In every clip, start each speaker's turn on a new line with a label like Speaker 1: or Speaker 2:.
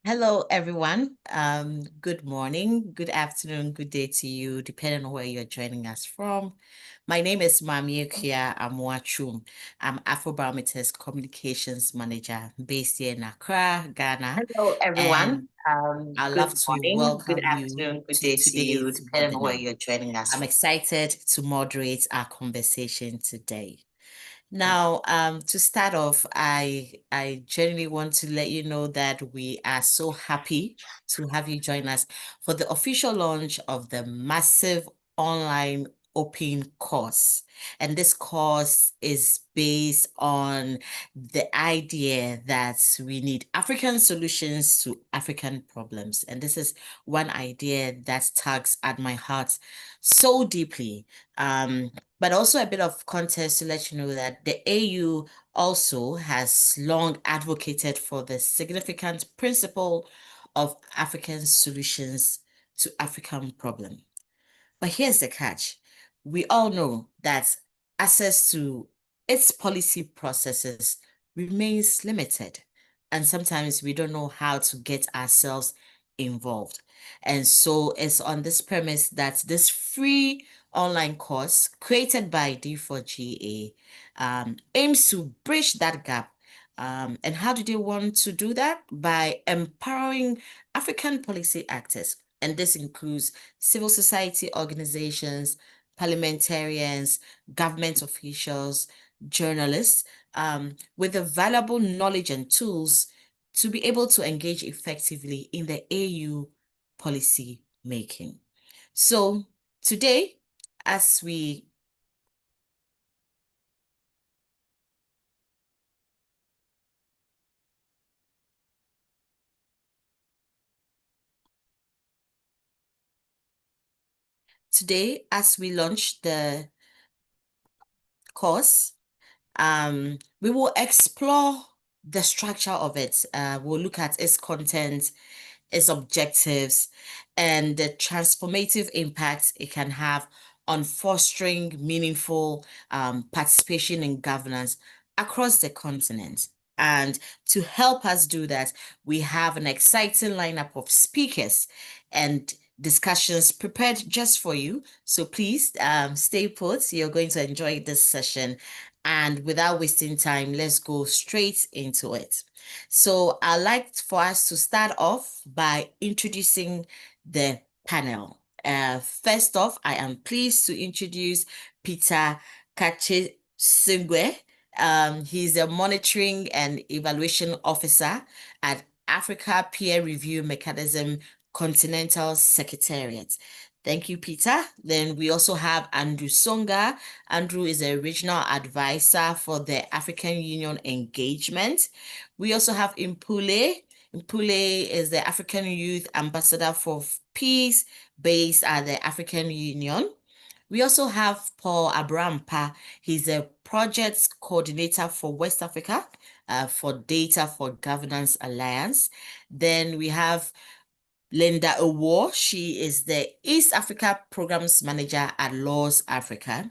Speaker 1: Hello, everyone. Good morning, good afternoon, good day to you, depending on where you're joining us from. My name is Mami Kia Amuachum. I'm Afrobarometer's Communications Manager based here in Accra, Ghana,
Speaker 2: Hello, everyone.
Speaker 1: and I'd
Speaker 2: Good
Speaker 1: love to
Speaker 2: morning, good
Speaker 1: welcome you
Speaker 2: afternoon, good
Speaker 1: to
Speaker 2: day to you,
Speaker 1: today's
Speaker 2: depending on where
Speaker 1: webinar.
Speaker 2: you're joining us
Speaker 1: I'm
Speaker 2: from.
Speaker 1: excited to moderate our conversation today. Now, to start off, I genuinely want to let you know that we are so happy to have you join us for the official launch of the massive online open course. And this course is based on the idea that we need African solutions to African problems. And this is one idea that tugs at my heart so deeply. But also a bit of context to let you know that the AU also has long advocated for the significant principle of African solutions to African problem. But here's the catch. We all know that access to its policy processes remains limited, and sometimes we don't know how to get ourselves involved. And so it's on this premise that this free online course created by D4GA aims to bridge that gap. And how do they want to do that? By empowering African policy actors. And this includes civil society organizations, parliamentarians, government officials, journalists, with the valuable knowledge and tools to be able to engage effectively in the AU policy making. So today, as we launch the course, we will explore the structure of it. We'll look at its content, its objectives, and the transformative impact it can have on fostering meaningful participation in governance across the continent. And to help us do that, we have an exciting lineup of speakers and discussions prepared just for you. So please stay put. You're going to enjoy this session. And without wasting time, let's go straight into it. So I'd like for us to start off by introducing the panel. First off, I am pleased to introduce Peter Kachesingwe. He's a monitoring and evaluation officer at Africa Peer Review Mechanism Continental Secretariat. Thank you, Peter. Then we also have Andrew Songa. Andrew is a regional advisor for the African Union engagement. We also have Impule. Impule is the African Youth Ambassador for Peace based at the African Union. We also have Paul Abrampa. He's a project coordinator for West Africa for Data for Governance Alliance. Then we have Linda Owo. She is the East Africa Programs Manager at Laws Africa.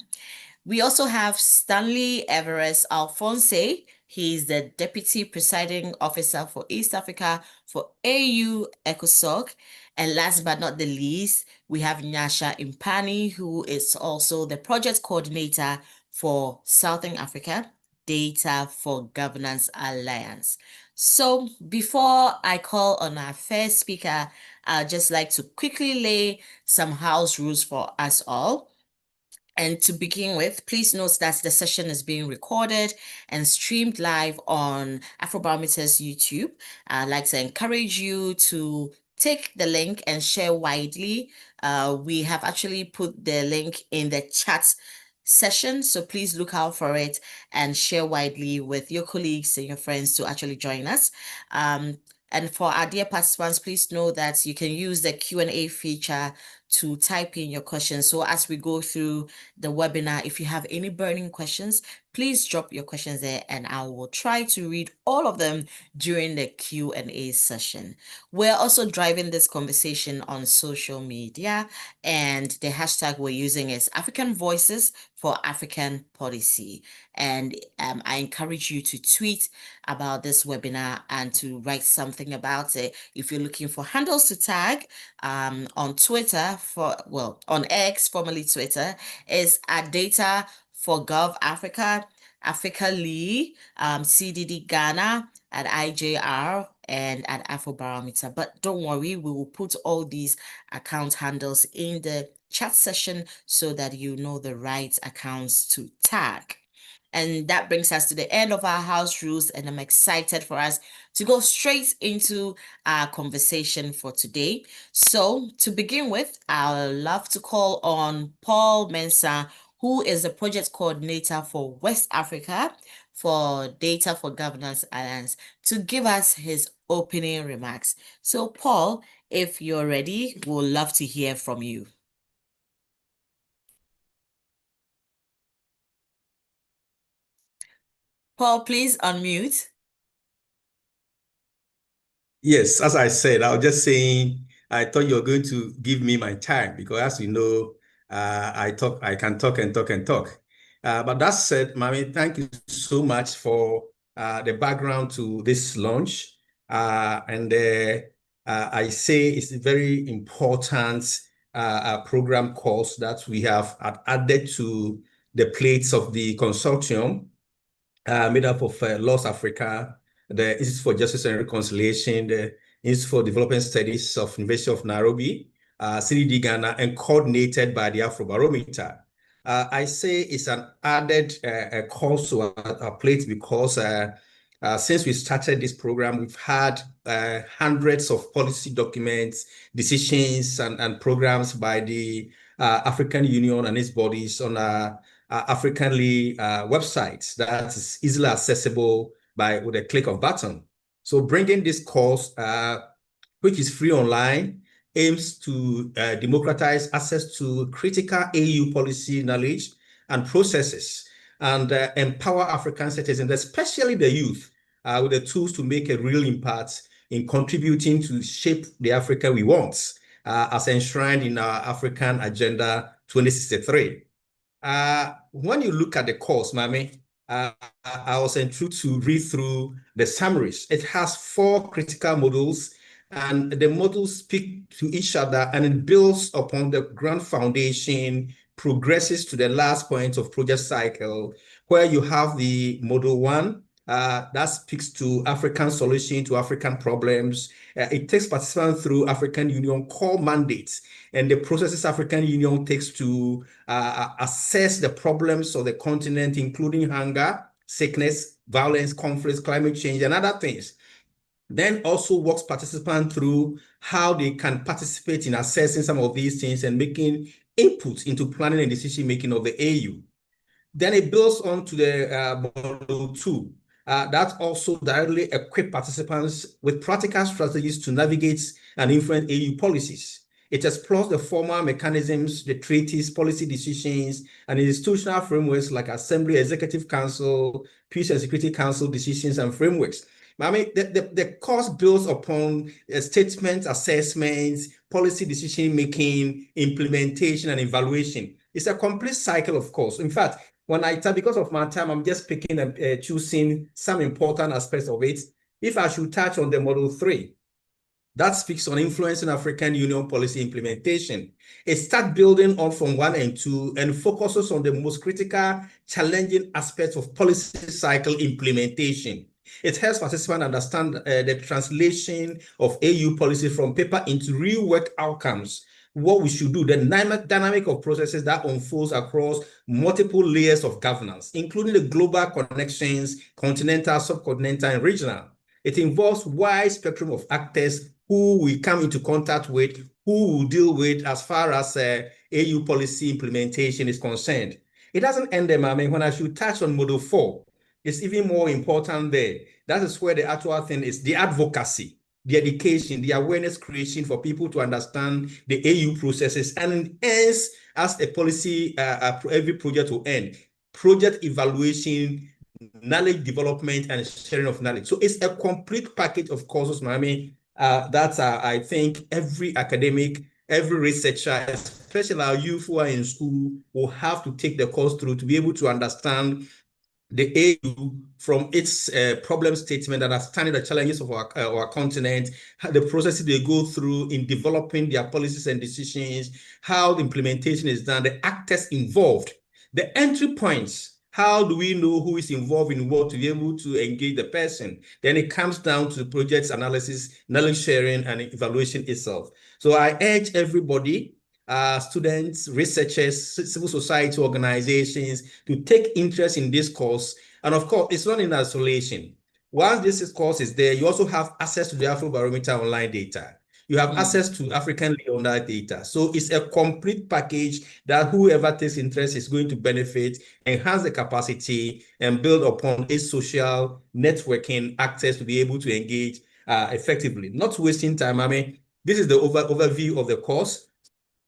Speaker 1: We also have Stanley Everest Alphonse. He's the Deputy Presiding Officer for East Africa for AU ECOSOC. And last but not the least, we have Nyasha Impani, who is also the Project Coordinator for Southern Africa Data for Governance Alliance. So before I call on our first speaker, I'd just like to quickly lay some house rules for us all. And to begin with, please note that the session is being recorded and streamed live on Afrobarometer's YouTube. I'd like to encourage you to take the link and share widely. We have actually put the link in the chat session, so please look out for it and share widely with your colleagues and your friends to actually join us. And for our dear participants, please know that you can use the Q&A feature to type in your questions. So as we go through the webinar, if you have any burning questions, please drop your questions there and I will try to read all of them during the Q&A session. We're also driving this conversation on social media, and the hashtag we're using is African Voices for African Policy. And I encourage you to tweet about this webinar and to write something about it. If you're looking for handles to tag on Twitter, on X, formerly Twitter, is at Data for Gov Africa, Africa Lee, CDD Ghana, at IJR, and at Afrobarometer. But don't worry, we will put all these account handles in the chat session so that you know the right accounts to tag. And that brings us to the end of our house rules, and I'm excited for us to go straight into our conversation for today. So to begin with, I'd love to call on Paul Mensah, who is the project coordinator for West Africa for Data for Governance Alliance, to give us his opening remarks. So Paul, if you're ready, we'll love to hear from you. Paul, please unmute.
Speaker 2: Yes, as I said, I was just saying, I thought you were going to give me my time because, as you know, I can talk and talk and talk. But that said, Mami, thank you so much for the background to this launch. I say it's a very important program course that we have added to the plates of the consortium made up of Laws Africa, the Institute for Justice and Reconciliation, the Institute for Development Studies of University of Nairobi, CDD Ghana, and coordinated by the Afrobarometer. I say it's an added course to our plate because since we started this program, we've had hundreds of policy documents, decisions, and programs by the African Union and its bodies on Africanly websites that is easily accessible with a click of button. So bringing this course, which is free online, aims to democratize access to critical AU policy knowledge and processes and empower African citizens, especially the youth, with the tools to make a real impact in contributing to shape the Africa we want, as enshrined in our African Agenda 2063. When you look at the course, Mami, I was intrigued to read through the summaries. It has 4 critical modules, and the modules speak to each other, and it builds upon the grand foundation, progresses to the last point of project cycle, where you have the module 1, that speaks to African solution to African problems. It takes participants through African Union core mandates and the processes African Union takes to assess the problems of the continent, including hunger, sickness, violence, conflicts, climate change, and other things. Then also walks participants through how they can participate in assessing some of these things and making input into planning and decision-making of the AU. Then it builds on to the module 2. That also directly equip participants with practical strategies to navigate and influence AU policies. It explores the formal mechanisms, the treaties, policy decisions, and institutional frameworks like Assembly, Executive Council, Peace and Security Council decisions and frameworks. I mean, the course builds upon statements, assessments, policy decision-making, implementation, and evaluation. It's a complete cycle, of course. In fact, because of my time, I'm just picking and choosing some important aspects of it. If I should touch on the Module 3, that speaks on influencing African Union policy implementation. It starts building on from 1 and 2 and focuses on the most critical, challenging aspects of policy cycle implementation. It helps participants understand the translation of AU policy from paper into real work outcomes, what we should do, the dynamic of processes that unfolds across multiple layers of governance, including the global connections, continental, subcontinental, and regional. It involves wide spectrum of actors who we come into contact with, who we deal with as far as AU policy implementation is concerned. It doesn't end there, I mean, when I should touch on Module 4, it's even more important there. That is where the actual thing is, the advocacy. the education, the awareness creation for people to understand the AU processes, and hence, as a policy, every project will end. Project evaluation, knowledge development, and sharing of knowledge. So it's a complete package of courses, Mami, that I think every academic, every researcher, especially our youth who are in school, will have to take the course through to be able to understand the AU from its problem statement that are standing the challenges of our continent, the processes they go through in developing their policies and decisions, how the implementation is done, the actors involved, the entry points. How do we know who is involved in what to be able to engage the person? Then it comes down to the project's analysis, knowledge sharing, and evaluation itself. So I urge everybody, students, researchers, civil society organizations to take interest in this course. And of course, it's not in isolation. Once this course is there, you also have access to the Afrobarometer online data. You have access to African Leader data. So it's a complete package that whoever takes interest is going to benefit, enhance the capacity, and build upon its social networking access to be able to engage effectively. Not wasting time. I mean, this is the overview of the course.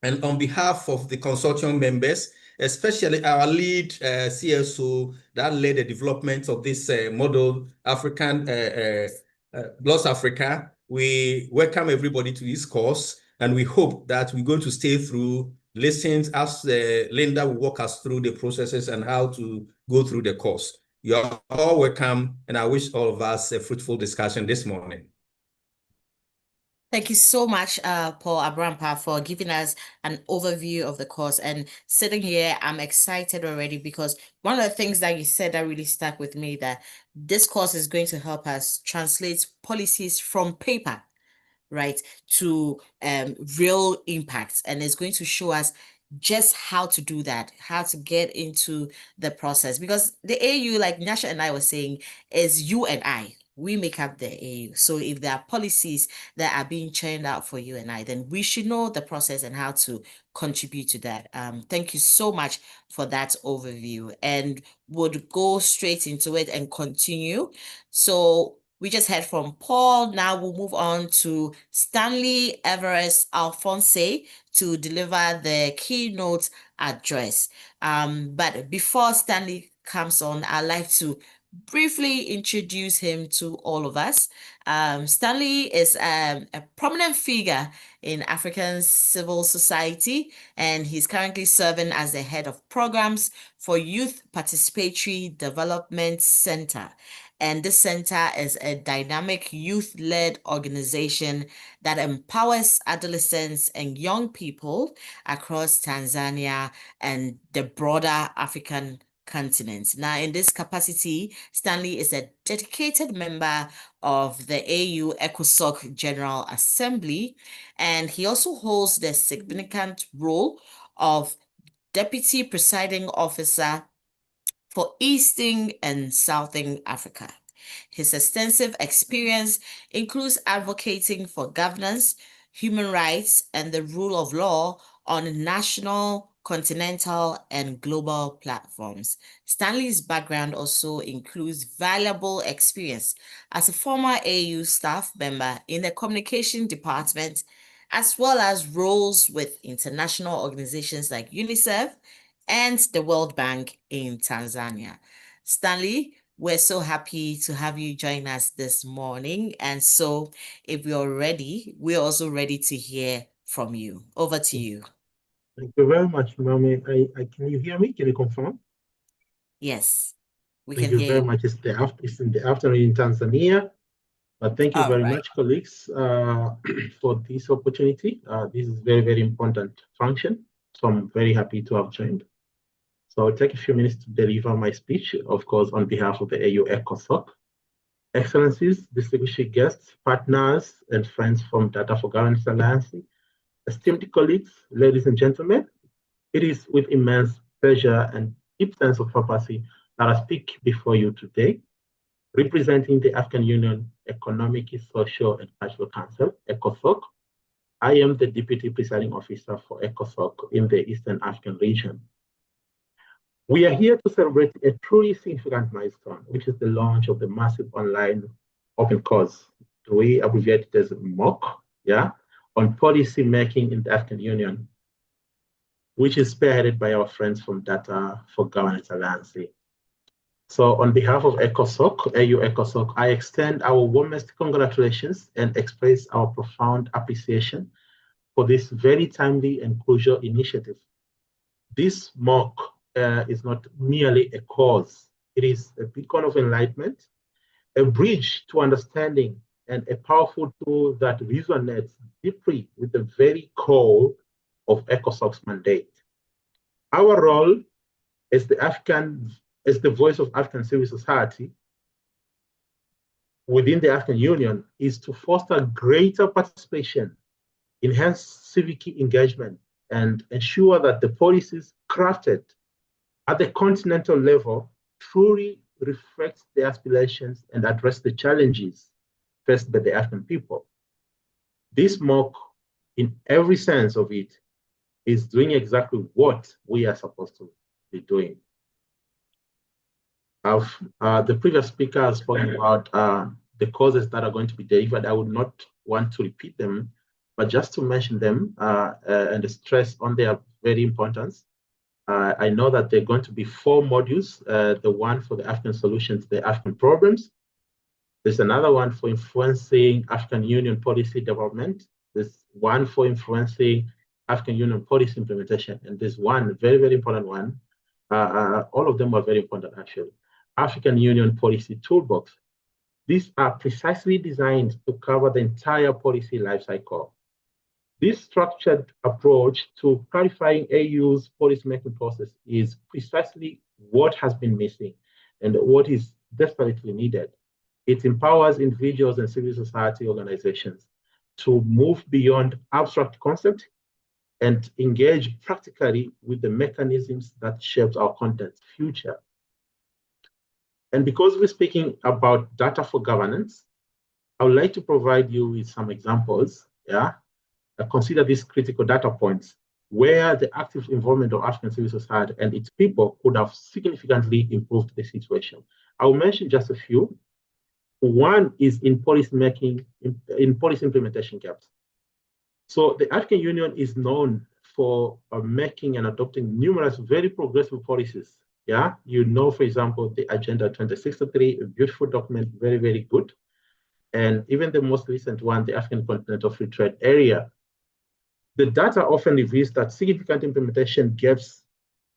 Speaker 2: And on behalf of the consortium members, especially our lead CSO that led the development of this model, African Plus Africa, we welcome everybody to this course, and we hope that we're going to stay through, listen as Linda will walk us through the processes and how to go through the course. You are all welcome, and I wish all of us a fruitful discussion this morning.
Speaker 1: Thank you so much, Paul Abrampa, for giving us an overview of the course. And sitting here, I'm excited already because one of the things that you said that really stuck with me, that this course is going to help us translate policies from paper, right, to real impacts. And it's going to show us just how to do that, how to get into the process. Because the AU, like Nyasha and I were saying, is you and I. We make up the AU. So if there are policies that are being churned out for you and I, then we should know the process and how to contribute to that. Thank you so much for that overview, and would go straight into it and continue. So we just heard from Paul. Now we'll move on to Stanley Everest Alphonse to deliver the keynote address. But before Stanley comes on, I'd like to briefly introduce him to all of us. Stanley is a prominent figure in African civil society, and he's currently serving as the head of programs for Youth Participatory Development Center. And this center is a dynamic youth-led organization that empowers adolescents and young people across Tanzania and the broader African continent. Now, in this capacity, Stanley is a dedicated member of the AU ECOSOC General Assembly, and he also holds the significant role of Deputy Presiding Officer for Eastern and Southern Africa. His extensive experience includes advocating for governance, human rights, and the rule of law on national, continental, and global platforms. Stanley's background also includes valuable experience as a former AU staff member in the communication department, as well as roles with international organizations like UNICEF and the World Bank in Tanzania. Stanley, we're so happy to have you join us this morning. And so if you're ready, we're also ready to hear from you. Over to you.
Speaker 3: Thank you very much, Mami. Can you hear me? Can you confirm?
Speaker 1: Yes, we
Speaker 3: Thank
Speaker 1: can
Speaker 3: you
Speaker 1: hear
Speaker 3: very
Speaker 1: you.
Speaker 3: much. It's in the afternoon in Tanzania. But thank you very much, colleagues, for this opportunity. This is very, very important function. So I'm very happy to have joined. So I'll take a few minutes to deliver my speech, of course, on behalf of the AU ECOSOC. Excellencies, distinguished guests, partners, and friends from Data for Governance Alliance, esteemed colleagues, ladies and gentlemen, it is with immense pleasure and deep sense of purpose that I speak before you today, representing the African Union Economic, Social, and Cultural Council, ECOSOC. I am the Deputy Presiding Officer for ECOSOC in the Eastern African region. We are here to celebrate a truly significant milestone, which is the launch of the massive online open course we abbreviate it as MOC, yeah, on policy making in the African Union, which is spearheaded by our friends from Data for Governance Alliance. So on behalf of ECOSOC, AU ECOSOC, I extend our warmest congratulations and express our profound appreciation for this very timely and crucial initiative. This MOC is not merely a cause, it is a beacon of enlightenment, a bridge to understanding, and a powerful tool that resonates deeply with the very core of ECOSOC's mandate. Our role as the voice of African civil society within the African Union is to foster greater participation, enhance civic engagement, and ensure that the policies crafted at the continental level truly reflect the aspirations and address the challenges faced by the African people. This MOC, in every sense of it, is doing exactly what we are supposed to be doing. The previous speaker has spoken about the causes that are going to be delivered. I would not want to repeat them, but just to mention them and stress on their very importance. I know that there are going to be 4 modules, the one for the African solutions to the African problems. There's another one for influencing African Union policy development. There's one for influencing African Union policy implementation. And there's one very, very important one. All of them are very important, actually. African Union policy toolbox. These are precisely designed to cover the entire policy lifecycle. This structured approach to clarifying AU's policymaking process is precisely what has been missing and what is desperately needed. It empowers individuals and civil society organizations to move beyond abstract concepts and engage practically with the mechanisms that shape our content's future. And because we're speaking about data for governance, I would like to provide you with some examples, yeah? Consider these critical data points where the active involvement of African civil society and its people could have significantly improved the situation. I will mention just a few. One is in policy making, in policy implementation gaps. So the African Union is known for making and adopting numerous very progressive policies. Yeah, you know, for example, the Agenda 2063, a beautiful document, very, very good. And even the most recent one, the African Continental Free Trade Area. The data often reveals that significant implementation gaps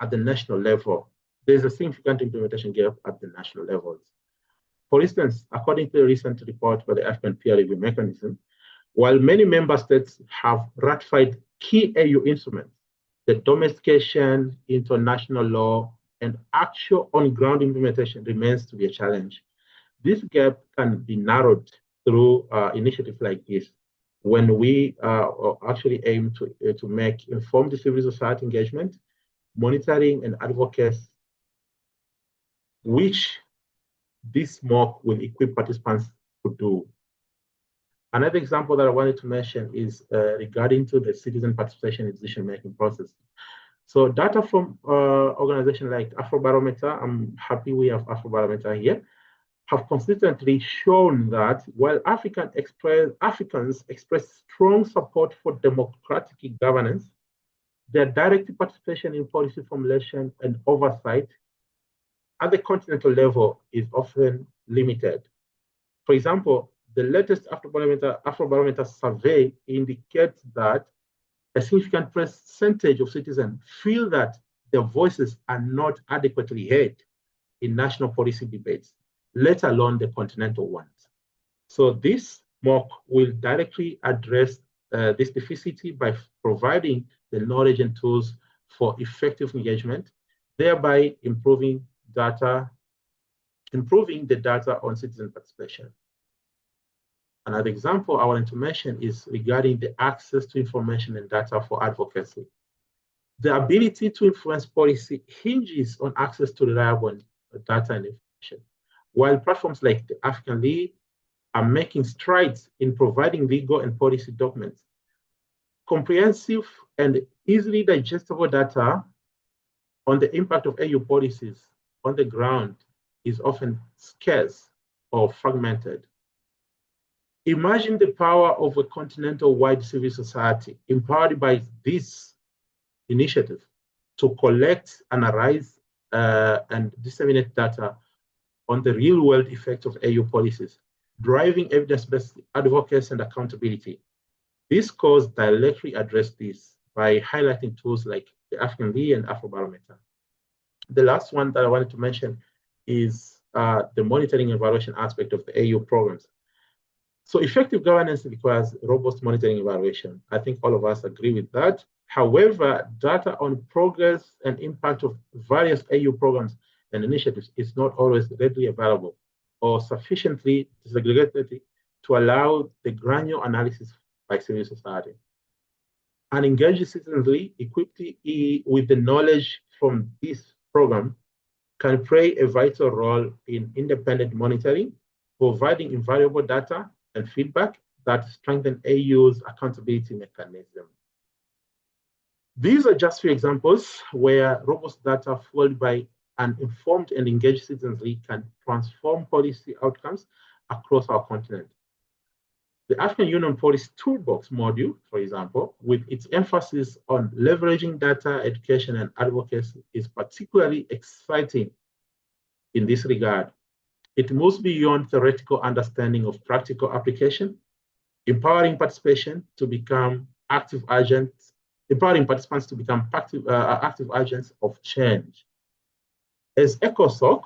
Speaker 3: at the national level. There's a significant implementation gap at the national levels. For instance, according to a recent report by the African peer review mechanism, while many member states have ratified key AU instruments, the domestication, international law, and actual on-ground implementation remains to be a challenge. This gap can be narrowed through initiatives like this, when we actually aim to make informed civil society engagement, monitoring, and advocacy, which this MOC will equip participants to do. Another example that I wanted to mention is regarding to the citizen participation in decision-making process. So data from organizations like Afrobarometer, I'm happy we have Afrobarometer here, have consistently shown that while Africans express strong support for democratic governance, their direct participation in policy formulation and oversight at the continental level is often limited. For example, the latest Afrobarometer survey indicates that a significant percentage of citizens feel that their voices are not adequately heard in national policy debates, let alone the continental ones. So this MOC will directly address this deficiency by providing the knowledge and tools for effective engagement, thereby improving the data on citizen participation. Another example I wanted to mention is regarding the access to information and data for advocacy. The ability to influence policy hinges on access to reliable data and information. While platforms like the African League are making strides in providing legal and policy documents, comprehensive and easily digestible data on the impact of AU policies on the ground is often scarce or fragmented. Imagine the power of a continental-wide civil society empowered by this initiative to collect, analyze, and disseminate data on the real-world effects of AU policies, driving evidence-based advocacy and accountability. These calls directly address this by highlighting tools like the African Lee and Afrobarometer. The last one that I wanted to mention is the monitoring and evaluation aspect of the AU programs. So effective governance requires robust monitoring and evaluation. I think all of us agree with that. However, data on progress and impact of various AU programs and initiatives is not always readily available or sufficiently disaggregated to allow the granular analysis by civil society. An engaged citizenry equipped with the knowledge from this program can play a vital role in independent monitoring, providing invaluable data and feedback that strengthen AU's accountability mechanism. These are just few examples where robust data fueled by an informed and engaged citizenry can transform policy outcomes across our continent. The African Union Policy Toolbox module, for example, with its emphasis on leveraging data, education, and advocacy, is particularly exciting in this regard. It moves beyond theoretical understanding of practical application, empowering participation to become active agents, empowering participants to become active agents of change. As ECOSOC,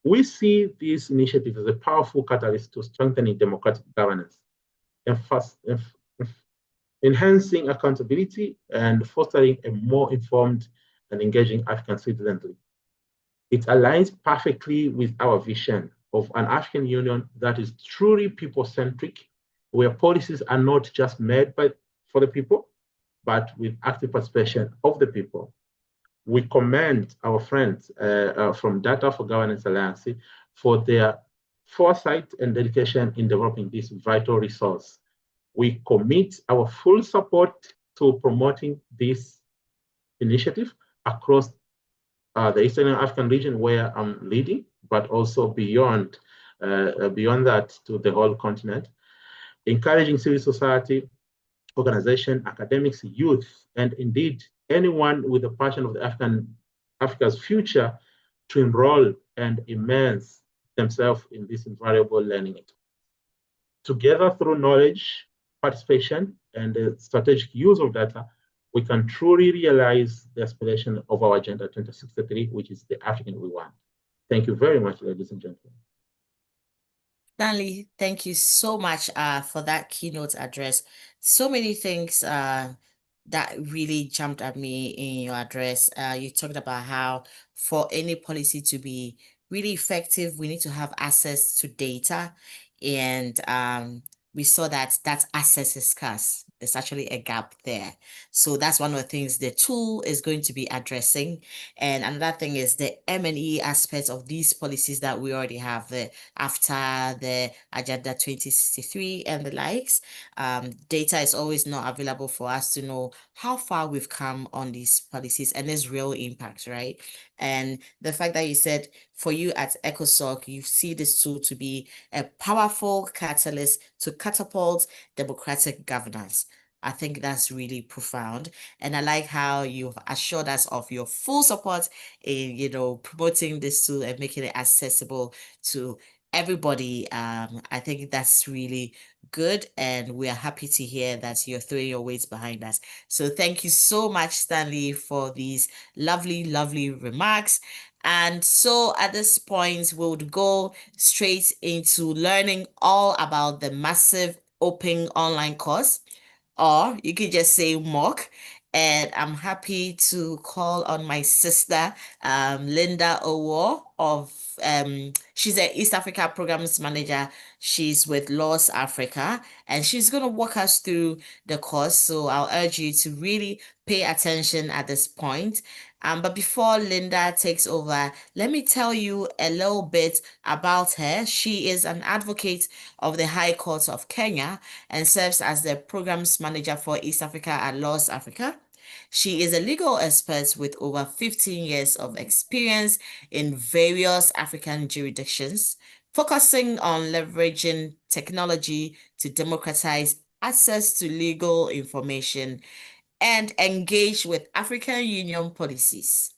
Speaker 3: we see this initiative as a powerful catalyst to strengthening democratic governance, enhancing accountability, and fostering a more informed and engaging African citizenry. It aligns perfectly with our vision of an African Union that is truly people-centric, where policies are not just made for the people, but with active participation of the people. We commend our friends from Data for Governance Alliance for their foresight and dedication in developing this vital resource. We commit our full support to promoting this initiative across the Eastern African region where I'm leading, but also beyond that to the whole continent, encouraging civil society, organization, academics, youth, and indeed anyone with a passion of Africa's future to enroll and immerse themselves in this invaluable learning. Together, through knowledge, participation, and the strategic use of data, we can truly realize the aspiration of our Agenda 2063, which is the African we want. Thank you very much, ladies and gentlemen.
Speaker 1: Stanley, thank you so much for that keynote address. So many things that really jumped at me in your address. You talked about how for any policy to be really effective, we need to have access to data. And we saw that access is scarce. There's actually a gap there. So that's one of the things the tool is going to be addressing. And another thing is the M&E aspects of these policies that we already have after the Agenda 2063 and the likes. Data is always not available for us to know how far we've come on these policies and there's real impact, right? And the fact that you said for you at ECOSOC, you see this tool to be a powerful catalyst to catapult democratic governance. I think that's really profound. And I like how you've assured us of your full support in, promoting this tool and making it accessible to everybody. I think that's really good. And we are happy to hear that you're throwing your weight behind us. So thank you so much, Stanley, for these lovely, lovely remarks. And so at this point, we would go straight into learning all about the massive open online course, or you could just say MOOC. And I'm happy to call on my sister, Linda Owo she's an East Africa Programs Manager. She's with Laws Africa, and she's going to walk us through the course. So I'll urge you to really pay attention at this point. But before Linda takes over, let me tell you a little bit about her. She is an advocate of the High Court of Kenya and serves as the Programs Manager for East Africa at Laws Africa. She is a legal expert with over 15 years of experience in various African jurisdictions, focusing on leveraging technology to democratize access to legal information and engage with African Union policies.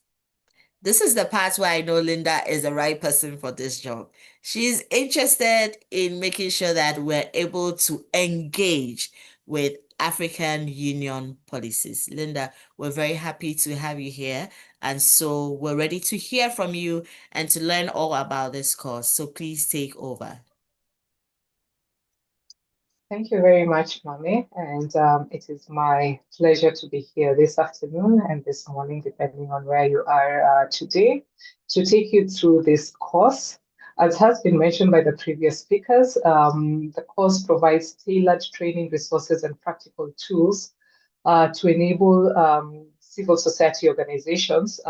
Speaker 1: This is the part where I know Linda is the right person for this job. She's interested in making sure that we're able to engage with African Union policies. Linda, we're very happy to have you here. And so we're ready to hear from you and to learn all about this course. So please take over.
Speaker 4: Thank you very much, Mami. And it is my pleasure to be here this afternoon and this morning, depending on where you are today, to take you through this course. As has been mentioned by the previous speakers, the course provides tailored training resources and practical tools to enable civil society organizations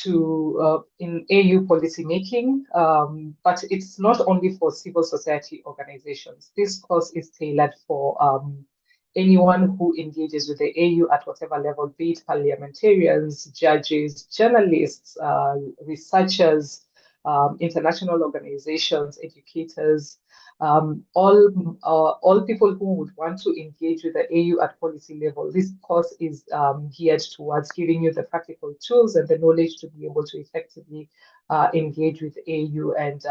Speaker 4: in AU policymaking, but it's not only for civil society organizations. This course is tailored for anyone who engages with the AU at whatever level, be it parliamentarians, judges, journalists, researchers, international organizations, educators, all people who would want to engage with the AU at policy level. This course is geared towards giving you the practical tools and the knowledge to be able to effectively engage with AU and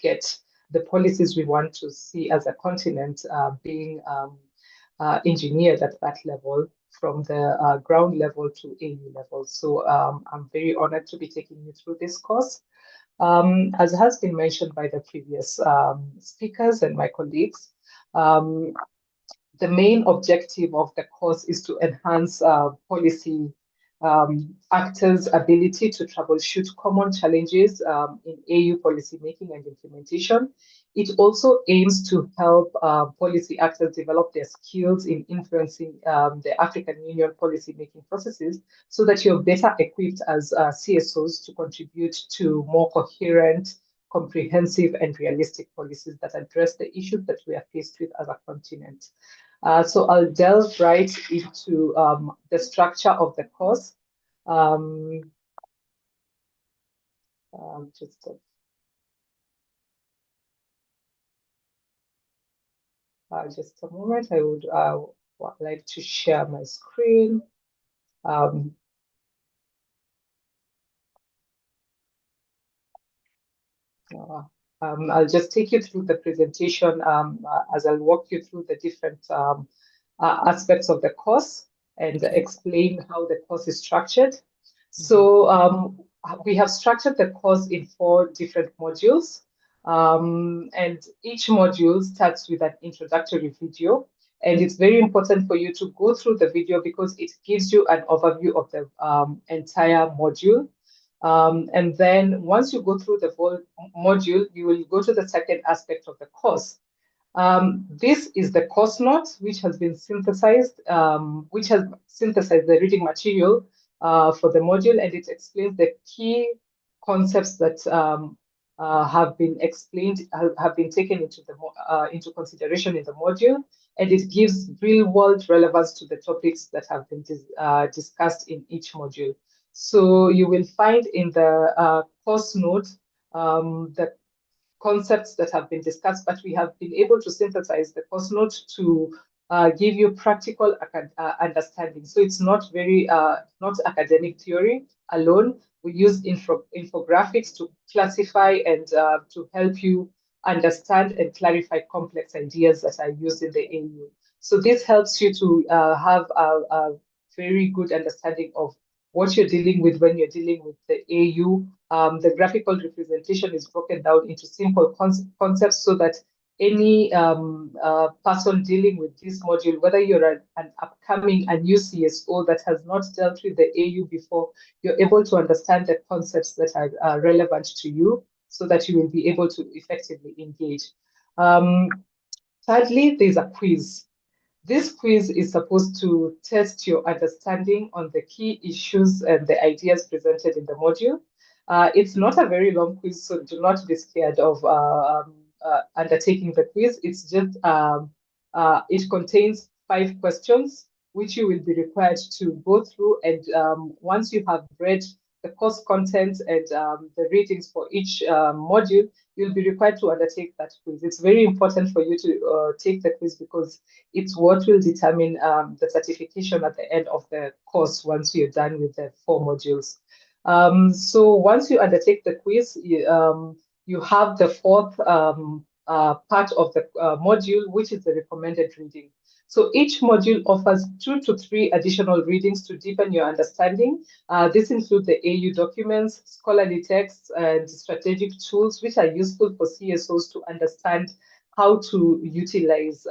Speaker 4: get the policies we want to see as a continent being engineered at that level, from the ground level to AU level. So I'm very honored to be taking you through this course. As has been mentioned by the previous speakers and my colleagues, the main objective of the course is to enhance policy actors' ability to troubleshoot common challenges in AU policymaking and implementation. It also aims to help policy actors develop their skills in influencing the African Union policymaking processes so that you're better equipped as CSOs to contribute to more coherent, comprehensive, and realistic policies that address the issues that we are faced with as a continent. So I'll delve right into the structure of the course. Just a moment, I would like to share my screen. I'll just take you through the presentation as I'll walk you through the different aspects of the course and explain how the course is structured. So we have structured the course in 4 different modules, and each module starts with an introductory video. And it's very important for you to go through the video because it gives you an overview of the entire module. And then once you go through the whole module, you will go to the second aspect of the course. This is the course notes, which has been synthesized, the reading material for the module, and it explains the key concepts that have been explained, have been taken into consideration in the module, and it gives real-world relevance to the topics that have been discussed in each module. So you will find in the course note the concepts that have been discussed, but we have been able to synthesize the course note to give you practical understanding. So it's not very, not academic theory alone. We use infographics to classify and to help you understand and clarify complex ideas that are used in the AU. So this helps you to have a very good understanding of what you're dealing with when you're dealing with the AU. The graphical representation is broken down into simple concepts so that any person dealing with this module, whether you're an upcoming, a new CSO that has not dealt with the AU before, you're able to understand the concepts that are relevant to you so that you will be able to effectively engage. Thirdly, there's a quiz. This quiz is supposed to test your understanding on the key issues and the ideas presented in the module. It's not a very long quiz, so do not be scared of undertaking the quiz. It's just, it contains 5 questions, which you will be required to go through. And once you have read the course content and the readings for each module, you'll be required to undertake that quiz. It's very important for you to take the quiz because it's what will determine the certification at the end of the course once you're done with the 4 modules. So once you undertake the quiz, you have the 4th part of the module, which is the recommended reading. So each module offers 2 to 3 additional readings to deepen your understanding. This includes the AU documents, scholarly texts, and strategic tools, which are useful for CSOs to understand how to utilize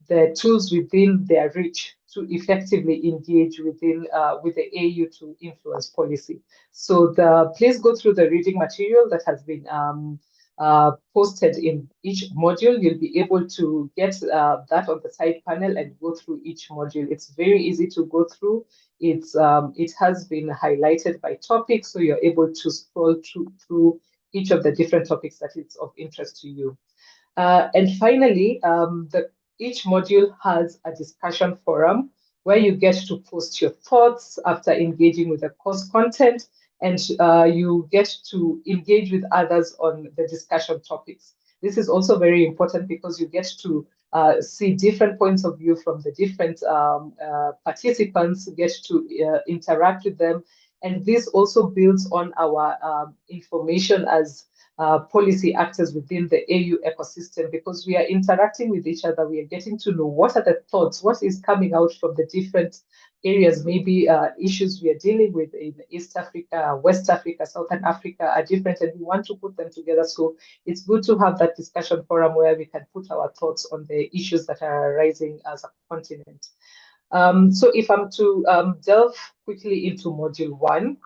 Speaker 4: the tools within their reach to effectively engage within with the AU to influence policy. So please go through the reading material that has been posted in each module. You'll be able to get that on the side panel and go through each module. It's very easy to go through. It has been highlighted by topic, so you're able to scroll through each of the different topics that is of interest to you. And finally, each module has a discussion forum where you get to post your thoughts after engaging with the course content, and you get to engage with others on the discussion topics. This is also very important because you get to see different points of view from the different participants, get to interact with them. And this also builds on our information as policy actors within the AU ecosystem, because we are interacting with each other. We are getting to know what are the thoughts, what is coming out from the different areas. Maybe issues we are dealing with in East Africa, West Africa, Southern Africa are different, and we want to put them together. So it's good to have that discussion forum where we can put our thoughts on the issues that are arising as a continent. So if I'm to delve quickly into module 1,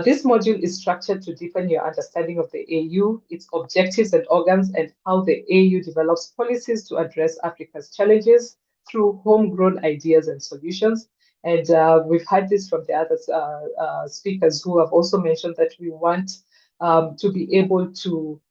Speaker 4: this module is structured to deepen your understanding of the AU, its objectives and organs, and how the AU develops policies to address Africa's challenges through homegrown ideas and solutions. And we've had this from the other speakers who have also mentioned that we want to be able to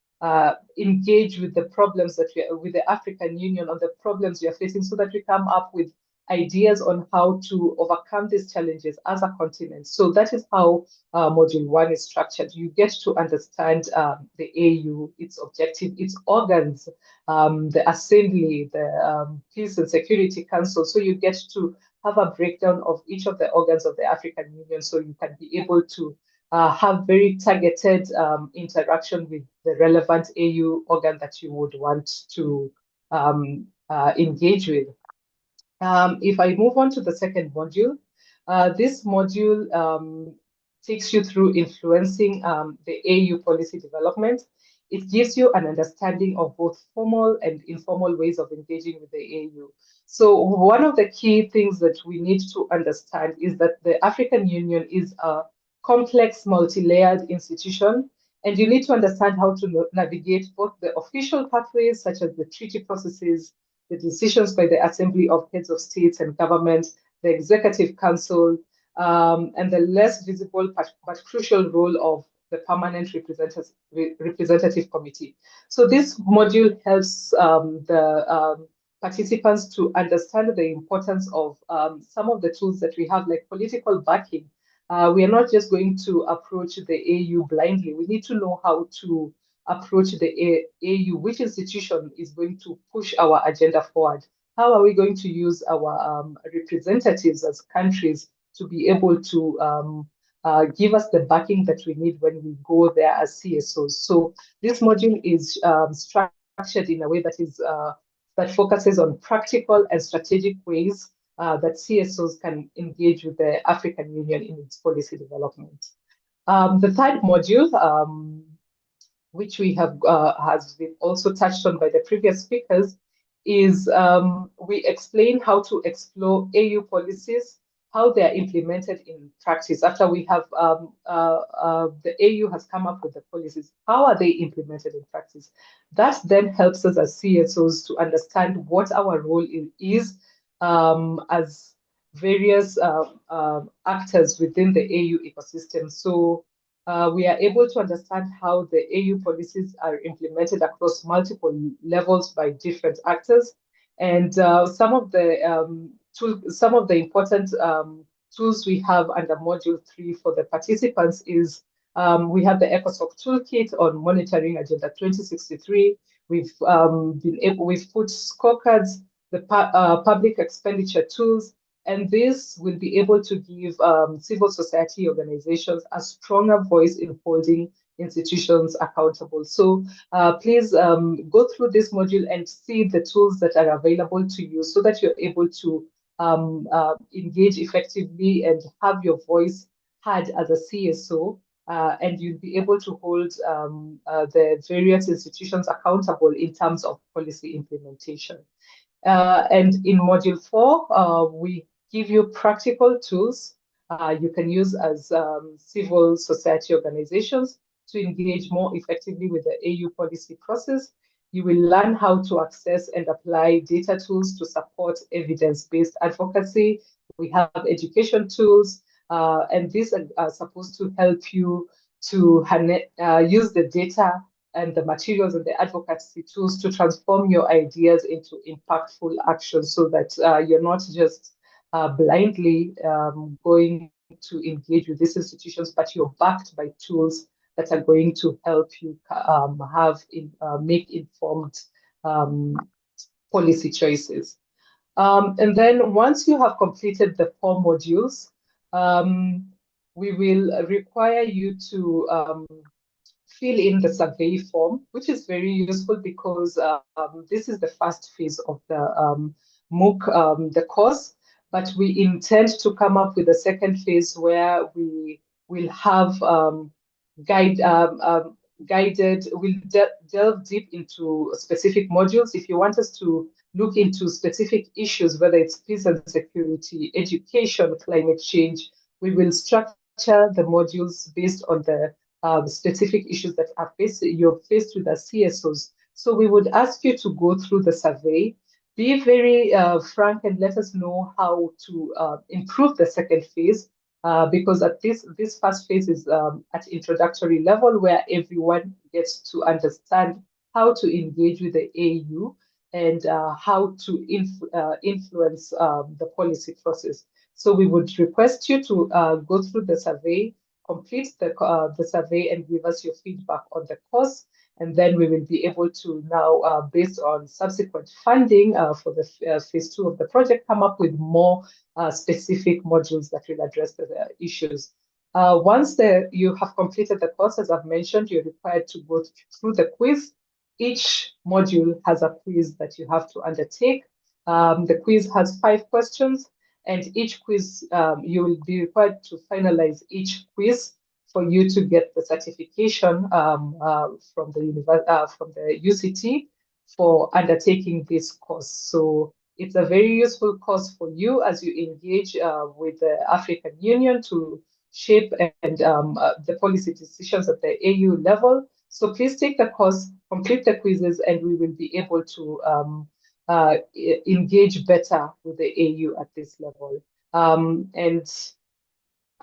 Speaker 4: engage with the problems that with the African Union on the problems we are facing, so that we come up with ideas on how to overcome these challenges as a continent. So that is how module 1 is structured. You get to understand the AU, its objective, its organs, the Assembly, the Peace and Security Council. So you get to have a breakdown of each of the organs of the African Union, so you can be able to have very targeted interaction with the relevant AU organ that you would want to engage with. If I move on to the second module, this module takes you through influencing the AU policy development. It gives you an understanding of both formal and informal ways of engaging with the AU. So one of the key things that we need to understand is that the African Union is a complex, multi-layered institution, and you need to understand how to navigate both the official pathways, such as the treaty processes, the decisions by the Assembly of Heads of States and Government, the Executive Council, and the less visible but crucial role of the Permanent Representative Committee. So this module helps the participants to understand the importance of some of the tools that we have, like political backing. We are not just going to approach the AU blindly. We need to know how to approach the AU, which institution is going to push our agenda forward. How are we going to use our representatives as countries to be able to give us the backing that we need when we go there as CSOs? So this module is structured in a way that is that focuses on practical and strategic ways that CSOs can engage with the African Union in its policy development. The third module, which we have has been also touched on by the previous speakers, is we explain how to explore AU policies, how they are implemented in practice. After we have the AU has come up with the policies, how are they implemented in practice? That then helps us as CSOs to understand what our role is as various actors within the AU ecosystem. So we are able to understand how the AU policies are implemented across multiple levels by different actors, and some of the important tools we have under Module 3 for the participants is we have the ECOSOC toolkit on monitoring Agenda 2063. We've put scorecards, the public expenditure tools, and this will be able to give civil society organizations a stronger voice in holding institutions accountable. So please go through this module and see the tools that are available to you so that you're able to engage effectively and have your voice heard as a CSO, and you'll be able to hold the various institutions accountable in terms of policy implementation. And in Module 4, we give you practical tools you can use as civil society organizations to engage more effectively with the AU policy process. You will learn how to access and apply data tools to support evidence-based advocacy. We have education tools, and these are supposed to help you to use the data and the materials and the advocacy tools to transform your ideas into impactful action so that you're not just blindly going to engage with these institutions, but you're backed by tools that are going to help you make informed policy choices. And then once you have completed the 4 modules, we will require you to fill in the survey form, which is very useful because this is the first phase of the MOOC, the course, but we intend to come up with a second phase where we will have guided, we'll delve deep into specific modules. If you want us to look into specific issues, whether it's peace and security, education, climate change, we will structure the modules based on the specific issues that you're faced with as CSOs. So we would ask you to go through the survey, be very frank and let us know how to improve the second phase, because at this first phase is at introductory level where everyone gets to understand how to engage with the AU and how to influence the policy process. So we would request you to go through the survey, complete the survey and give us your feedback on the course. And then we will be able to now, based on subsequent funding for the phase 2 of the project, come up with more specific modules that will address the issues. Once you have completed the course, as I've mentioned, you're required to go through the quiz. Each module has a quiz that you have to undertake. The quiz has 5 questions. And each quiz, you will be required to finalize each quiz for you to get the certification from the UCT for undertaking this course. So it's a very useful course for you as you engage with the African Union to shape and the policy decisions at the AU level. So please take the course, complete the quizzes, and we will be able to engage better with the AU at this level. And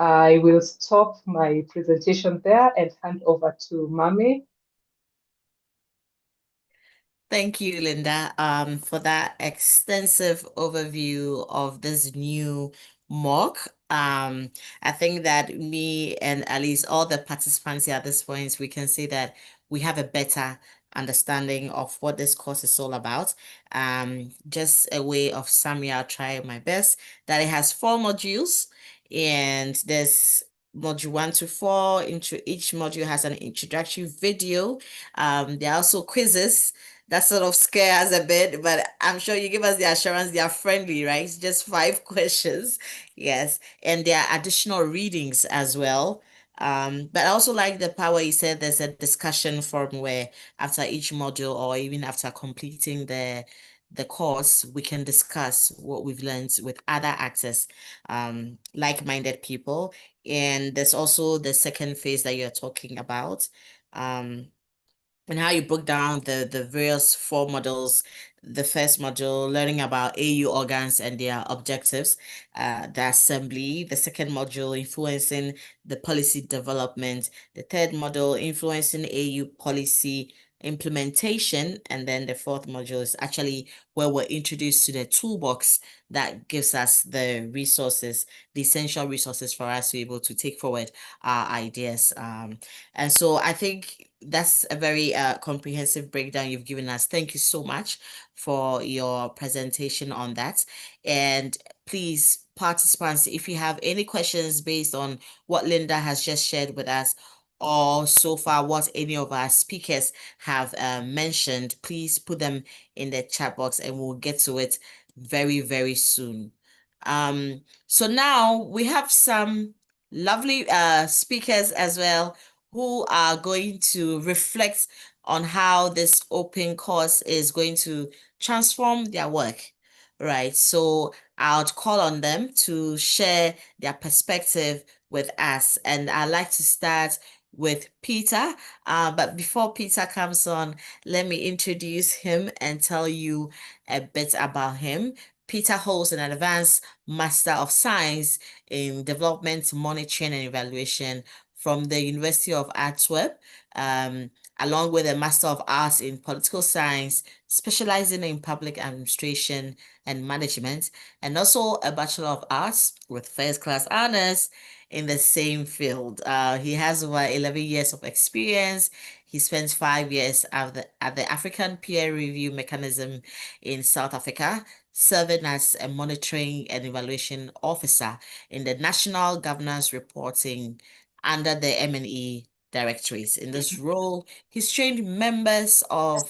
Speaker 4: I will stop my presentation there and hand over to Mame.
Speaker 1: Thank you, Linda, for that extensive overview of this new MOOC. I think that me and at least all the participants here at this point, we can see that we have a better understanding of what this course is all about. Just a way of summary, I'll try my best, that it has 4 modules, and there's module 1 to 4. Each module has an introductory video. There are also quizzes that sort of scare us a bit, but I'm sure you give us the assurance they are friendly, right? It's just 5 questions. Yes. And there are additional readings as well. But I also like the part where you said there's a discussion forum where after each module or even after completing the course, we can discuss what we've learned with other actors, like-minded people. And there's also the second phase that you're talking about. and how you broke down the various four models. The first module, learning about AU organs and their objectives, the assembly. The second module, influencing the policy development. The third module, influencing AU policy implementation. And then the fourth module is actually where we're introduced to the toolbox that gives us the resources, the essential resources for us to be able to take forward our ideas. And so I think that's a very comprehensive breakdown you've given us. Thank you so much for your presentation on that. And please, participants, if you have any questions based on what Linda has just shared with us, or so far what any of our speakers have mentioned, please put them in the chat box and we'll get to it very, very soon. So now we have some lovely speakers as well who are going to reflect on how this open course is going to transform their work, right? So I'll call on them to share their perspective with us. And I'd like to start with Peter. But before Peter comes on, let me introduce him and tell you a bit about him. Peter holds an advanced Master of Science in Development Monitoring and Evaluation from the University of Antwerp, along with a Master of Arts in Political Science, specializing in Public Administration and Management, and also a Bachelor of Arts with first-class honors in the same field. He has over 11 years of experience. He spent 5 years at the African Peer Review Mechanism in South Africa, serving as a monitoring and evaluation officer in the National Governance Reporting under the M&E directorates. In this role, he's trained members on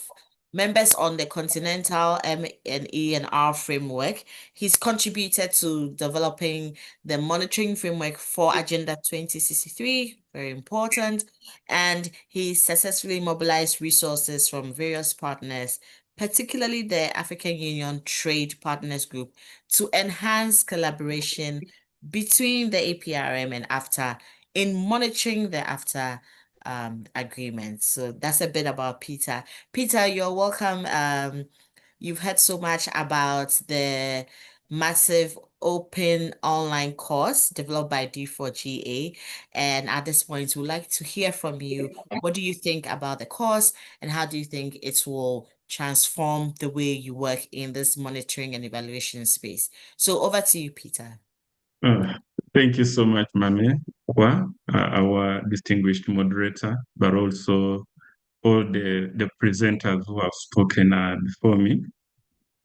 Speaker 1: the Continental MENR framework. He's contributed to developing the monitoring framework for Agenda 2063, very important, and he successfully mobilized resources from various partners, particularly the African Union Trade Partners Group, to enhance collaboration between the APRM and AFTA in monitoring the AFTA agreement. So that's a bit about Peter. Peter, you're welcome. You've heard so much about the massive open online course developed by D4GA. And at this point, we'd like to hear from you. What do you think about the course, and how do you think it will transform the way you work in this monitoring and evaluation space? So over to you, Peter.
Speaker 5: Thank you so much, Mame, our distinguished moderator, but also all the presenters who have spoken before me,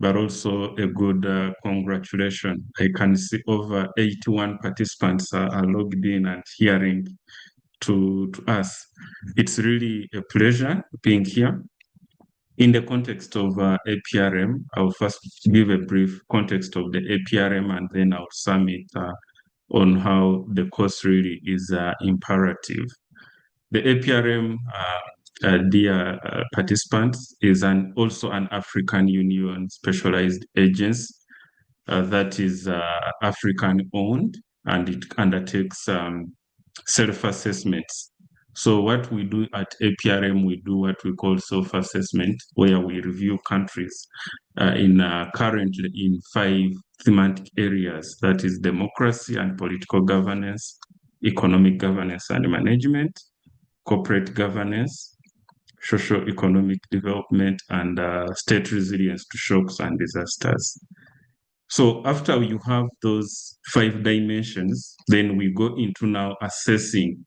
Speaker 5: but also a good congratulations. I can see over 81 participants are logged in and hearing to us. It's really a pleasure being here. In the context of APRM, I'll first give a brief context of the APRM, and then I'll sum it on how the course really is imperative. The APRM, dear participants, is also an African Union specialized agency that is African-owned, and it undertakes self-assessments. So what we do at APRM, we do what we call self-assessment, where we review countries currently in 5 thematic areas, that is democracy and political governance, economic governance and management, corporate governance, socio-economic development, and state resilience to shocks and disasters. So after you have those 5 dimensions, then we go into now assessing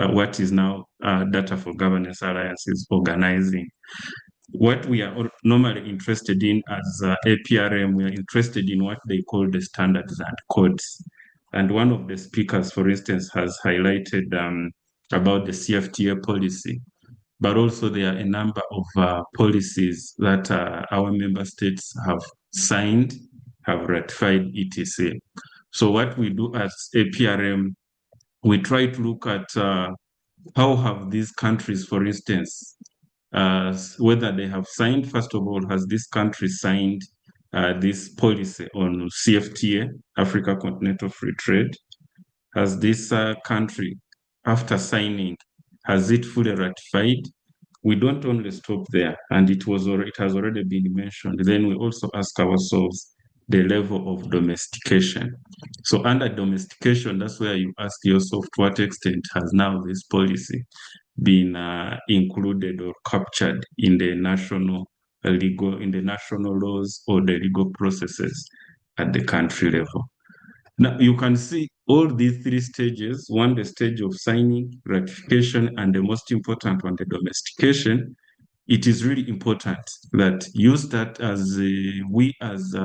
Speaker 5: what is now Data for Governance Alliance is organizing. What we are normally interested in as APRM, we are interested in what they call the standards and codes. And one of the speakers, for instance, has highlighted about the CFTA policy, but also there are a number of policies that our member states have signed, have ratified, etc. So what we do as APRM, we try to look at how have these countries, for instance, whether they have signed, first of all, has this country signed this policy on CFTA, Africa Continental Free Trade? Has this country, after signing, has it fully ratified? we don't only stop there, and it has already been mentioned. Then we also ask ourselves the level of domestication. So under domestication, that's where you ask yourself to what extent has now this policy been included or captured in the national laws or the legal processes at the country level. Now you can see all these three stages: one, the stage of signing, ratification, and the most important one, the domestication. It is really important that you start as we as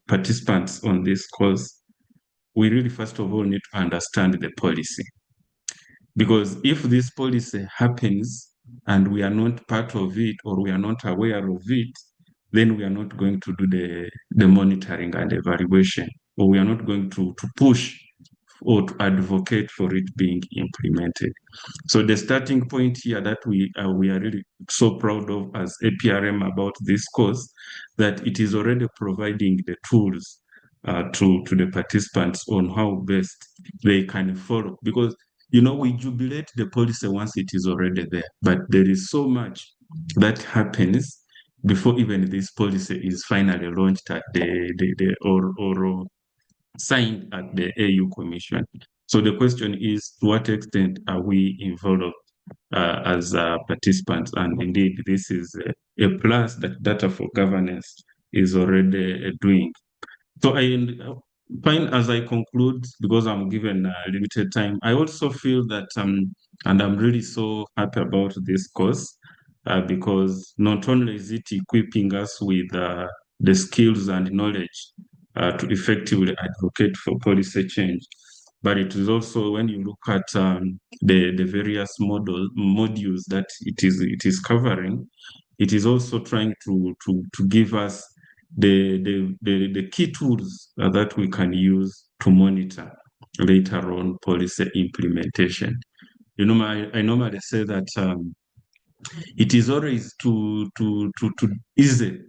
Speaker 5: participants on this course, we really first of all need to understand the policy. Because if this policy happens and we are not part of it or we are not aware of it, then we are not going to do the monitoring and evaluation, or we are not going to push or to advocate for it being implemented. So the starting point here that we are really so proud of as APRM about this course, that it is already providing the tools to the participants on how best they can follow. Because we jubilate the policy once it is already there, but there is so much that happens before even this policy is finally launched at or signed at the AU Commission. So the question is, to what extent are we involved as participants? And indeed, this is a plus that Data for Governance is already doing. So I find, as I conclude, because I'm given limited time, I also feel that, and I'm really so happy about this course, because not only is it equipping us with the skills and knowledge to effectively advocate for policy change, but it is also, when you look at the various modules that it is covering, it is also trying to give us the key tools that we can use to monitor later on policy implementation. I normally say that it is always too easy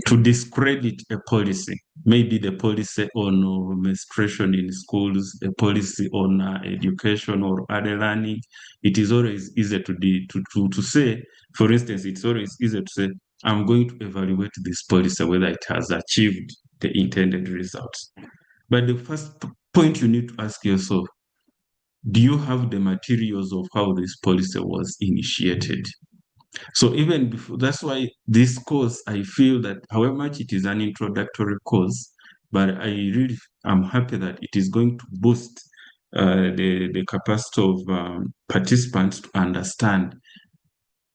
Speaker 5: to discredit a policy, maybe the policy on menstruation in schools, a policy on education or other learning. It is always easy to say, for instance, it's always easy to say, I'm going to evaluate this policy, whether it has achieved the intended results. But the first point you need to ask yourself, do you have the materials of how this policy was initiated? So even before, that's why this course, I feel that however much it is an introductory course, but I really am happy that it is going to boost the capacity of participants to understand,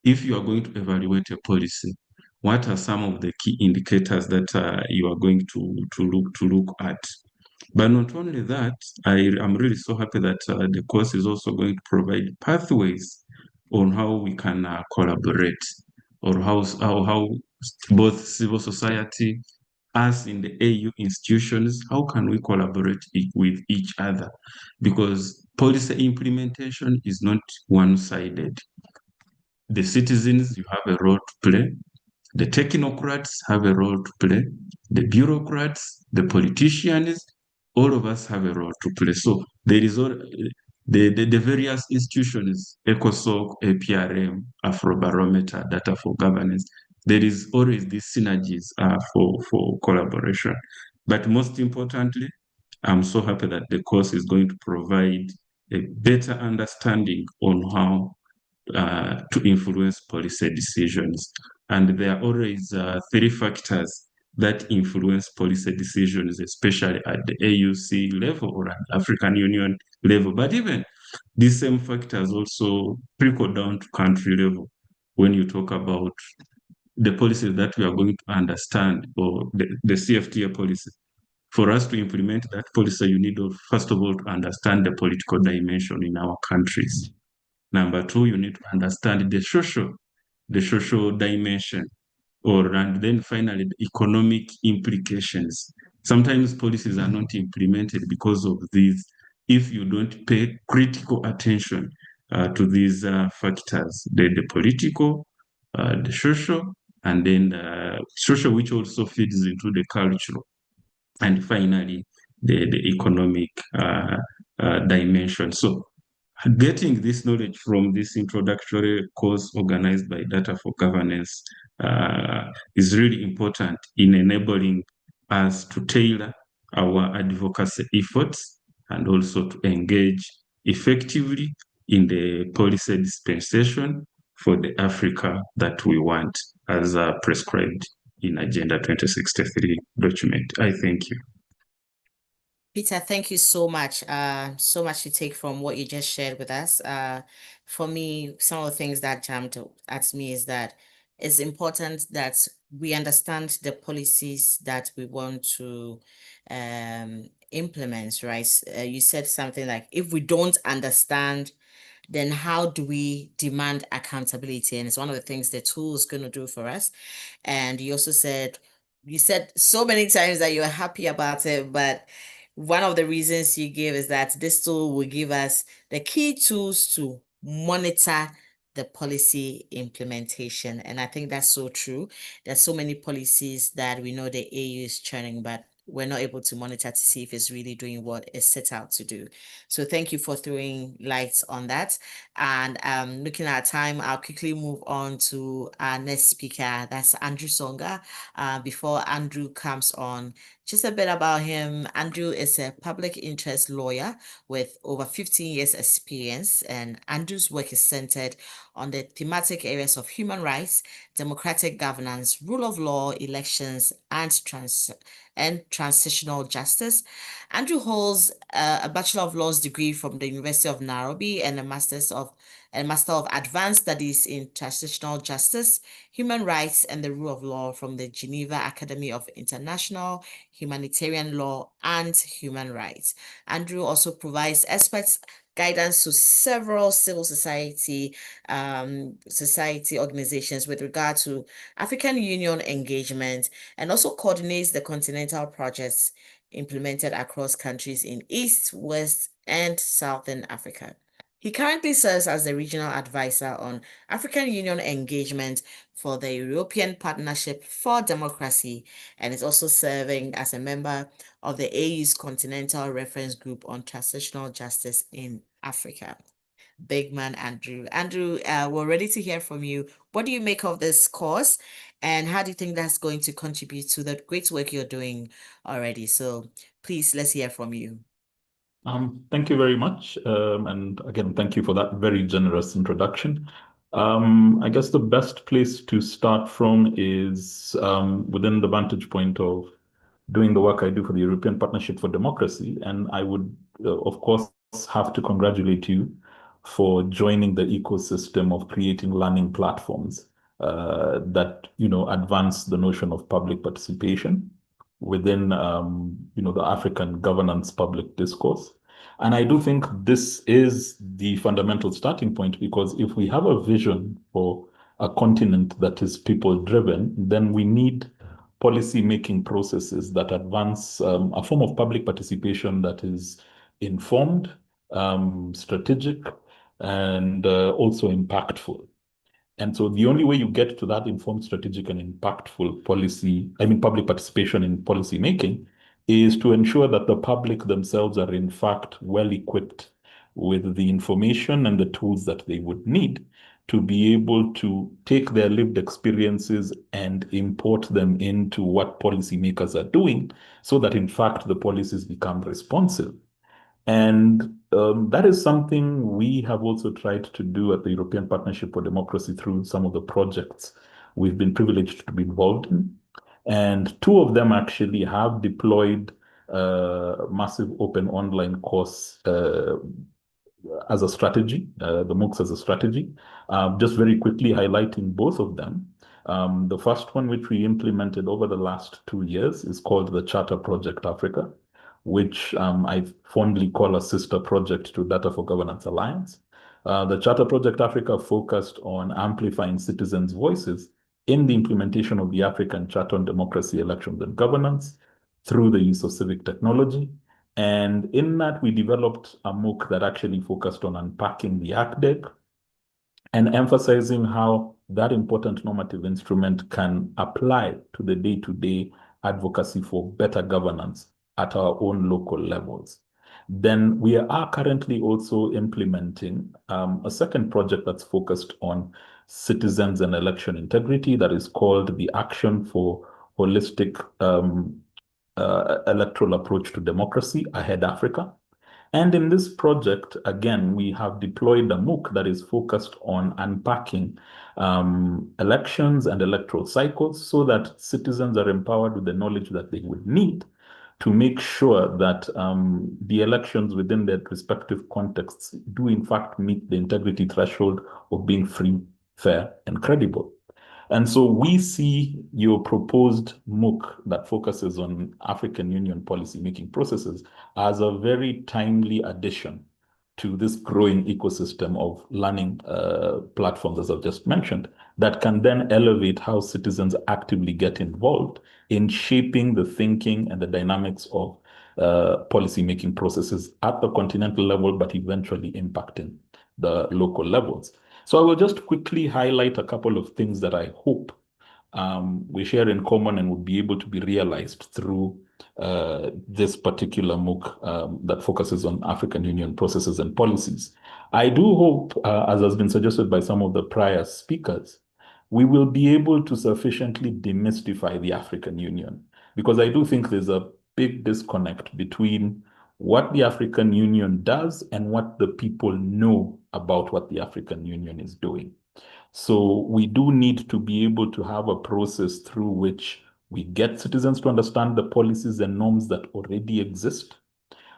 Speaker 5: if you are going to evaluate a policy, what are some of the key indicators that you are going to look at. But not only that, I am really so happy that the course is also going to provide pathways on how we can collaborate, or how both civil society, us in the AU institutions, how can we collaborate with each other? Because policy implementation is not one-sided. The citizens, you have a role to play. The technocrats have a role to play. The bureaucrats, the politicians, all of us have a role to play. So there is all the various institutions, ECOSOC, APRM, Afrobarometer, Data for Governance. There is always these synergies for collaboration. But most importantly, I'm so happy that the course is going to provide a better understanding on how to influence policy decisions. And there are always three factors that influence policy decisions, especially at the AUC level or at African Union level. But even these same factors also trickle down to country level when you talk about the policies that we are going to understand, or the CFTA policy. For us to implement that policy, you need, first of all, to understand the political dimension in our countries. Number two, you need to understand the social dimension, and then finally the economic implications. Sometimes policies are not implemented because of these, if you don't pay critical attention to these factors, the political, the social, and then the social, which also feeds into the cultural, and finally the economic dimension. So getting this knowledge from this introductory course organized by Data for Governance is really important in enabling us to tailor our advocacy efforts and also to engage effectively in the policy dispensation for the Africa that we want, as prescribed in Agenda 2063 document. I thank you.
Speaker 1: Peter, thank you so much. So much to take from what you just shared with us. For me, some of the things that jumped at me is that it's important that we understand the policies that we want to implement, right? You said something like, if we don't understand, then how do we demand accountability? And it's one of the things the tool is going to do for us. And you also said, you said so many times that you're happy about it, but one of the reasons you give is that this tool will give us the key tools to monitor the policy implementation. And I think that's so true. There's so many policies that we know the AU is churning, but we're not able to monitor to see if it's really doing what it's set out to do. So thank you for throwing lights on that. And looking at time, I'll quickly move on to our next speaker. That's Andrew Songa. Before Andrew comes on, just a bit about him. Andrew is a public interest lawyer with over 15 years experience, and Andrew's work is centered on the thematic areas of human rights, democratic governance, rule of law, elections, and transitional justice. Andrew holds a Bachelor of Laws degree from the University of Nairobi and a Master of Advanced Studies in Transitional Justice, Human Rights, and the Rule of Law from the Geneva Academy of International Humanitarian Law and Human Rights. Andrew also provides experts guidance to several civil society organizations with regard to African Union engagement, and also coordinates the continental projects implemented across countries in East, West, and Southern Africa. He currently serves as the regional advisor on African Union engagement for the European Partnership for Democracy, and is also serving as a member of the AU's Continental Reference Group on Transitional Justice in Africa. Big man, Andrew. Andrew, we're ready to hear from you. What do you make of this course, and how do you think that's going to contribute to the great work you're doing already? So please, let's hear from you.
Speaker 6: Thank you very much. And again, thank you for that very generous introduction. I guess the best place to start from is within the vantage point of doing the work I do for the European Partnership for Democracy. And I would, of course, have to congratulate you for joining the ecosystem of creating learning platforms that, advance the notion of public participation within, the African governance public discourse. And I do think this is the fundamental starting point, because if we have a vision for a continent that is people-driven, then we need policy-making processes that advance a form of public participation that is informed, strategic, and also impactful. And so the only way you get to that informed, strategic, and impactful public participation in policy making is to ensure that the public themselves are in fact well equipped with the information and the tools that they would need to be able to take their lived experiences and import them into what policymakers are doing, so that in fact the policies become responsive. And that is something we have also tried to do at the European Partnership for Democracy through some of the projects we've been privileged to be involved in. And two of them actually have deployed a massive open online course as a strategy, the MOOCs as a strategy. Just very quickly highlighting both of them. The first one, which we implemented over the last 2 years, is called the Charter Project Africa, which I fondly call a sister project to Data for Governance Alliance. The Charter Project Africa focused on amplifying citizens' voices in the implementation of the African Charter on Democracy, Elections, and Governance through the use of civic technology. And in that, we developed a MOOC that actually focused on unpacking the ACDEC and emphasizing how that important normative instrument can apply to the day-to-day advocacy for better governance at our own local levels. Then we are currently also implementing a second project that's focused on citizens and election integrity that is called the Action for Holistic Electoral Approach to Democracy, AHEAD Africa. And in this project, again, we have deployed a MOOC that is focused on unpacking elections and electoral cycles so that citizens are empowered with the knowledge that they would need to make sure that the elections within their respective contexts do in fact meet the integrity threshold of being free, fair, and credible. And so we see your proposed MOOC that focuses on African Union policy-making processes as a very timely addition to this growing ecosystem of learning platforms, as I've just mentioned, that can then elevate how citizens actively get involved in shaping the thinking and the dynamics of policy-making processes at the continental level, but eventually impacting the local levels. So I will just quickly highlight a couple of things that I hope we share in common and would be able to be realized through this particular MOOC that focuses on African Union processes and policies. I do hope, as has been suggested by some of the prior speakers, we will be able to sufficiently demystify the African Union, because I do think there's a big disconnect between what the African Union does and what the people know about what the African Union is doing. So we do need to be able to have a process through which we get citizens to understand the policies and norms that already exist.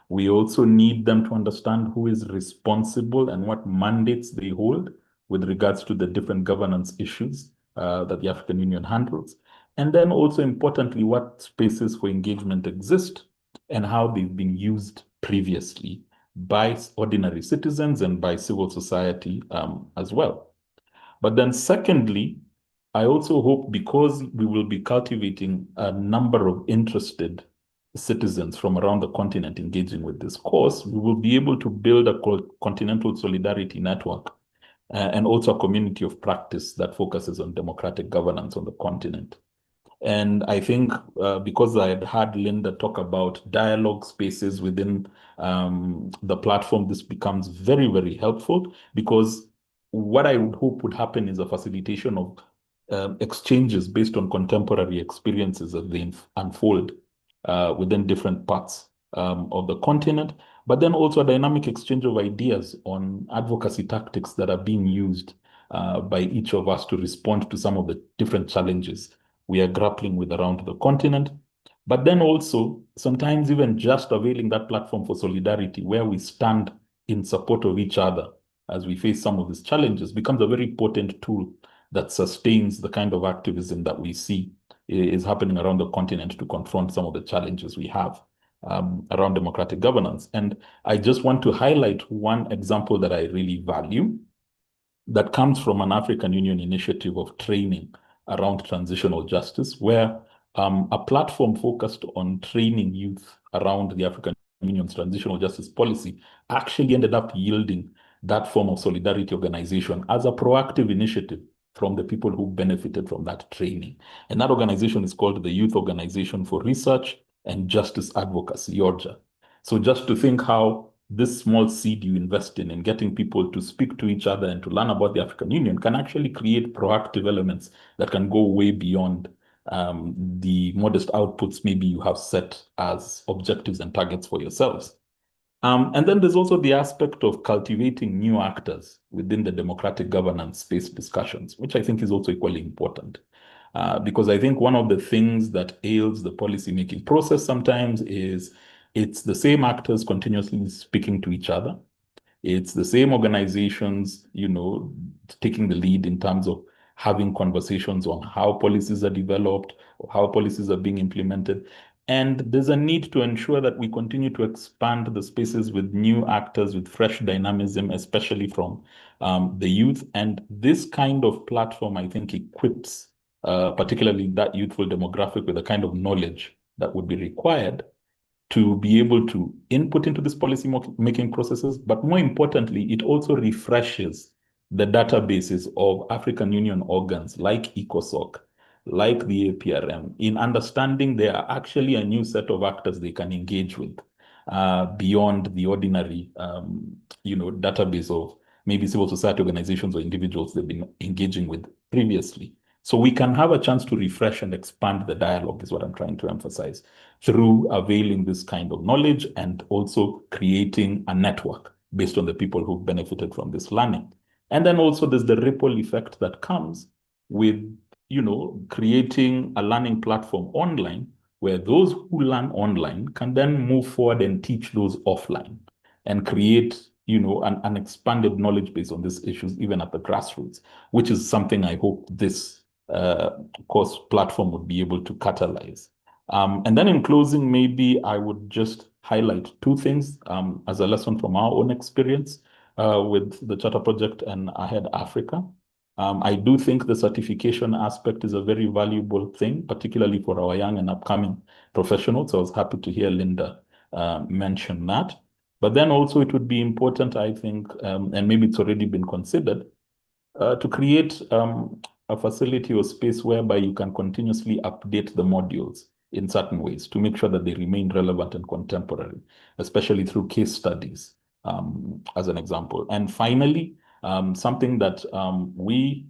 Speaker 6: We also need them to understand who is responsible and what mandates they hold with regards to the different governance issues that the African Union handles. And then also importantly, what spaces for engagement exist and how they've been used previously by ordinary citizens and by civil society as well. But then secondly, I also hope, because we will be cultivating a number of interested citizens from around the continent engaging with this course, we will be able to build a continental solidarity network and also a community of practice that focuses on democratic governance on the continent. And I think because I had heard Linda talk about dialogue spaces within the platform, this becomes very, very helpful, because what I would hope would happen is a facilitation of exchanges based on contemporary experiences as they unfold within different parts of the continent, but then also a dynamic exchange of ideas on advocacy tactics that are being used by each of us to respond to some of the different challenges we are grappling with around the continent. But then also sometimes even just availing that platform for solidarity, where we stand in support of each other as we face some of these challenges, becomes a very potent tool that sustains the kind of activism that we see is happening around the continent to confront some of the challenges we have around democratic governance. And I just want to highlight one example that I really value that comes from an African Union initiative of training around transitional justice, where a platform focused on training youth around the African Union's transitional justice policy actually ended up yielding that form of solidarity organization as a proactive initiative from the people who benefited from that training. And that organization is called the Youth Organization for Research and Justice Advocacy, YORJA. So just to think how this small seed you invest in getting people to speak to each other and to learn about the African Union can actually create proactive elements that can go way beyond the modest outputs maybe you have set as objectives and targets for yourselves. And then there's also the aspect of cultivating new actors within the democratic governance space discussions, which I think is also equally important. Because I think one of the things that ails the policymaking process sometimes is it's the same actors continuously speaking to each other. It's the same organizations, taking the lead in terms of having conversations on how policies are developed, or how policies are being implemented. And there's a need to ensure that we continue to expand the spaces with new actors, with fresh dynamism, especially from the youth. And this kind of platform, I think, equips particularly that youthful demographic with the kind of knowledge that would be required to be able to input into this policy making processes. But more importantly, it also refreshes the databases of African Union organs like ECOSOC, like the APRM, in understanding there are actually a new set of actors they can engage with. beyond the ordinary, database of maybe civil society organizations or individuals they've been engaging with previously. So we can have a chance to refresh and expand the dialogue is what I'm trying to emphasize through availing this kind of knowledge and also creating a network based on the people who've benefited from this learning. And then also there's the ripple effect that comes with, creating a learning platform online where those who learn online can then move forward and teach those offline and create, an expanded knowledge base on these issues, even at the grassroots, which is something I hope this course platform would be able to catalyze. And then in closing, maybe I would just highlight two things as a lesson from our own experience with the Charter Project and Ahead Africa. I do think the certification aspect is a very valuable thing, particularly for our young and upcoming professionals. So I was happy to hear Linda mention that. But then also it would be important, I think, and maybe it's already been considered, to create a facility or space whereby you can continuously update the modules in certain ways to make sure that they remain relevant and contemporary, especially through case studies, as an example. And finally, something that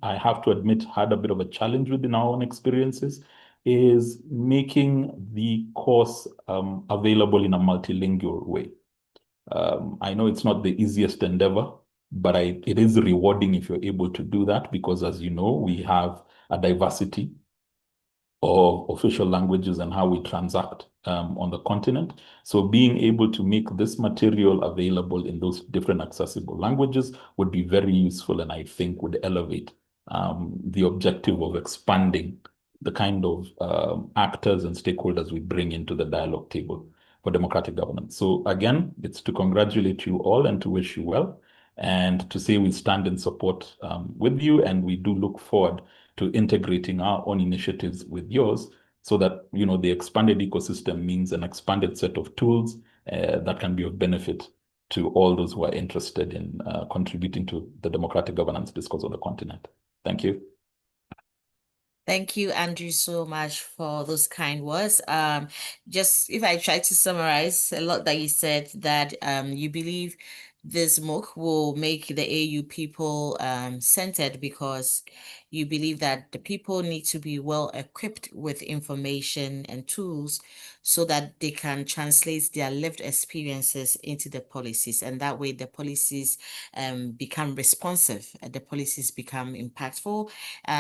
Speaker 6: I have to admit, had a bit of a challenge with in our own experiences is making the course available in a multilingual way. I know it's not the easiest endeavor, but it is rewarding if you're able to do that, because as you know, we have a diversity of official languages and how we transact on the continent. So being able to make this material available in those different accessible languages would be very useful, and I think would elevate the objective of expanding the kind of actors and stakeholders we bring into the dialogue table for democratic governance. So again, it's to congratulate you all and to wish you well, and to say we stand in support with you, and we do look forward to integrating our own initiatives with yours, so that the expanded ecosystem means an expanded set of tools that can be of benefit to all those who are interested in contributing to the democratic governance discourse on the continent. Thank you.
Speaker 1: Thank you, Andrew, so much for those kind words. Just if I try to summarize a lot that you said, that you believe this MOOC will make the AU people centered, because you believe that the people need to be well equipped with information and tools so that they can translate their lived experiences into the policies. And that way the policies become responsive, the policies become impactful.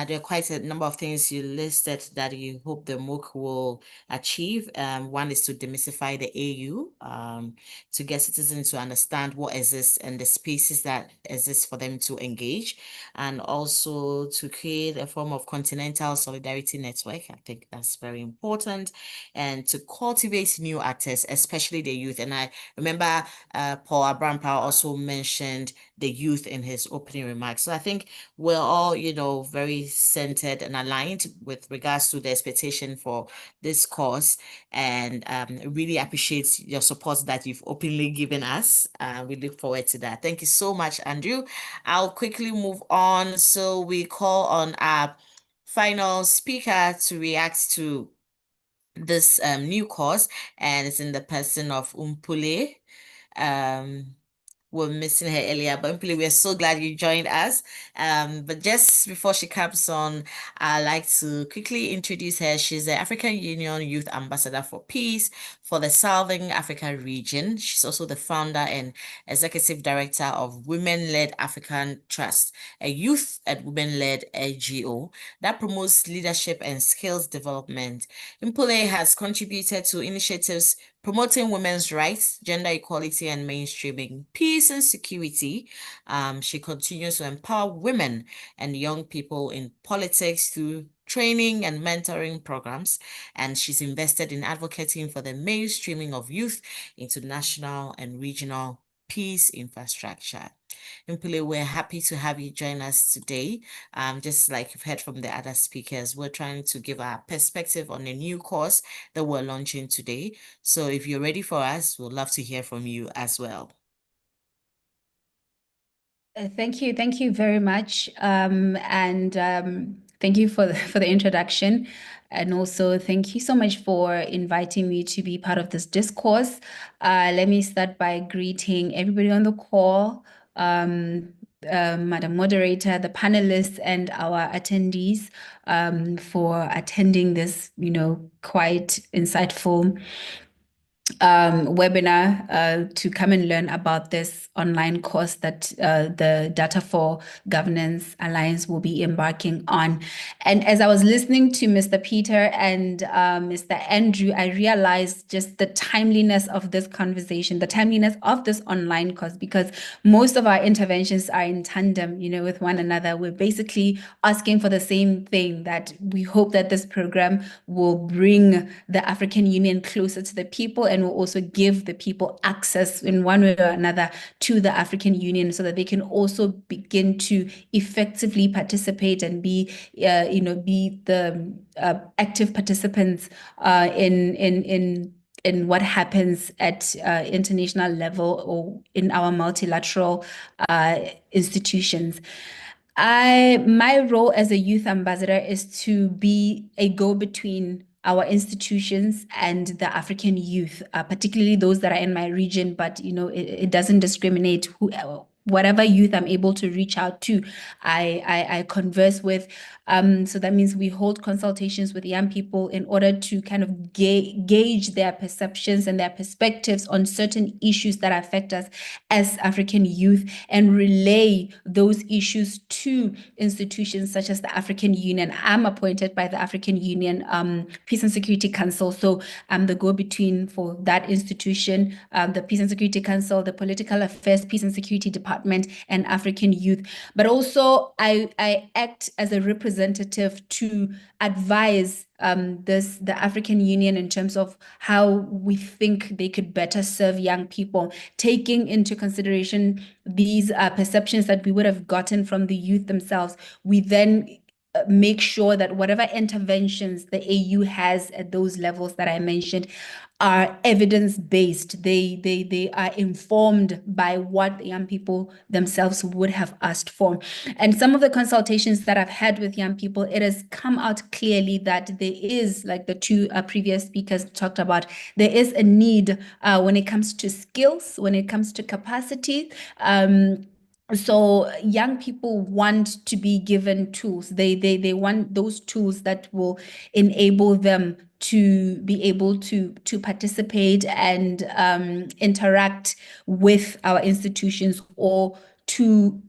Speaker 1: There are quite a number of things you listed that you hope the MOOC will achieve. One is to demystify the AU, to get citizens to understand what exists and the spaces that exist for them to engage, and also to create a form of continental solidarity network. I think that's very important, and to cultivate new actors, especially the youth. And I remember Paul Abrampa also mentioned the youth in his opening remarks. So I think we're all, very centered and aligned with regards to the expectation for this course, and really appreciate your support that you've openly given us. We look forward to that. Thank you so much, Andrew. I'll quickly move on. So we call on our final speaker to react to this new course, and it's in the person of Mpule. We're missing her earlier, but Mpule, we're so glad you joined us. But just before she comes on, I'd like to quickly introduce her. She's the African Union Youth Ambassador for Peace for the Southern Africa region. She's also the founder and executive director of Women-Led African Trust, a youth and women-led NGO that promotes leadership and skills development. Mpule has contributed to initiatives promoting women's rights, gender equality, and mainstreaming peace and security. She continues to empower women and young people in politics through training and mentoring programs, and she's invested in advocating for the mainstreaming of youth into national and regional peace infrastructure. Mpule, we're happy to have you join us today. Just like you've heard from the other speakers, we're trying to give our perspective on a new course that we're launching today. So if you're ready for us, we'd love to hear from you as well.
Speaker 7: Thank you very much. Thank you for the introduction. And also thank you so much for inviting me to be part of this discourse. Let me start by greeting everybody on the call, Madam Moderator, the panelists, and our attendees for attending this, quite insightful webinar to come and learn about this online course that the Data for Governance Alliance will be embarking on. And as I was listening to Mr. Peter and Mr. Andrew, I realized just the timeliness of this conversation, the timeliness of this online course, because most of our interventions are in tandem, with one another. We're basically asking for the same thing, that we hope that this program will bring the African Union closer to the people and will also give the people access in one way or another to the African Union, so that they can also begin to effectively participate and be the active participants in what happens at international level or in our multilateral institutions. My role as a youth ambassador is to be a go-between our institutions and the African youth, particularly those that are in my region, but it doesn't discriminate whatever youth I'm able to reach out to, I converse with. So that means we hold consultations with young people in order to kind of gauge their perceptions and their perspectives on certain issues that affect us as African youth, and relay those issues to institutions such as the African Union. I'm appointed by the African Union Peace and Security Council, so I'm the go-between for that institution, the Peace and Security Council, the Political Affairs, Peace and Security Department, and African Youth. But also I act as a representative to advise the African Union in terms of how we think they could better serve young people, taking into consideration these perceptions that we would have gotten from the youth themselves. We then make sure that whatever interventions the AU has at those levels that I mentioned are evidence-based. They are informed by what the young people themselves would have asked for. And some of the consultations that I've had with young people, it has come out clearly that there is, like the two previous speakers talked about, there is a need when it comes to skills, when it comes to capacity. So young people want to be given tools. They want those tools that will enable them to be able to participate and interact with our institutions, or to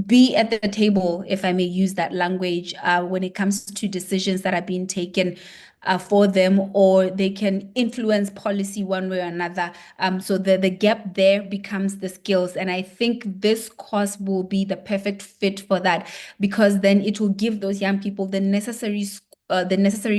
Speaker 7: be at the table, if I may use that language, when it comes to decisions that are being taken for them, or they can influence policy one way or another. So the gap there becomes the skills. And I think this course will be the perfect fit for that, because then it will give those young people the necessary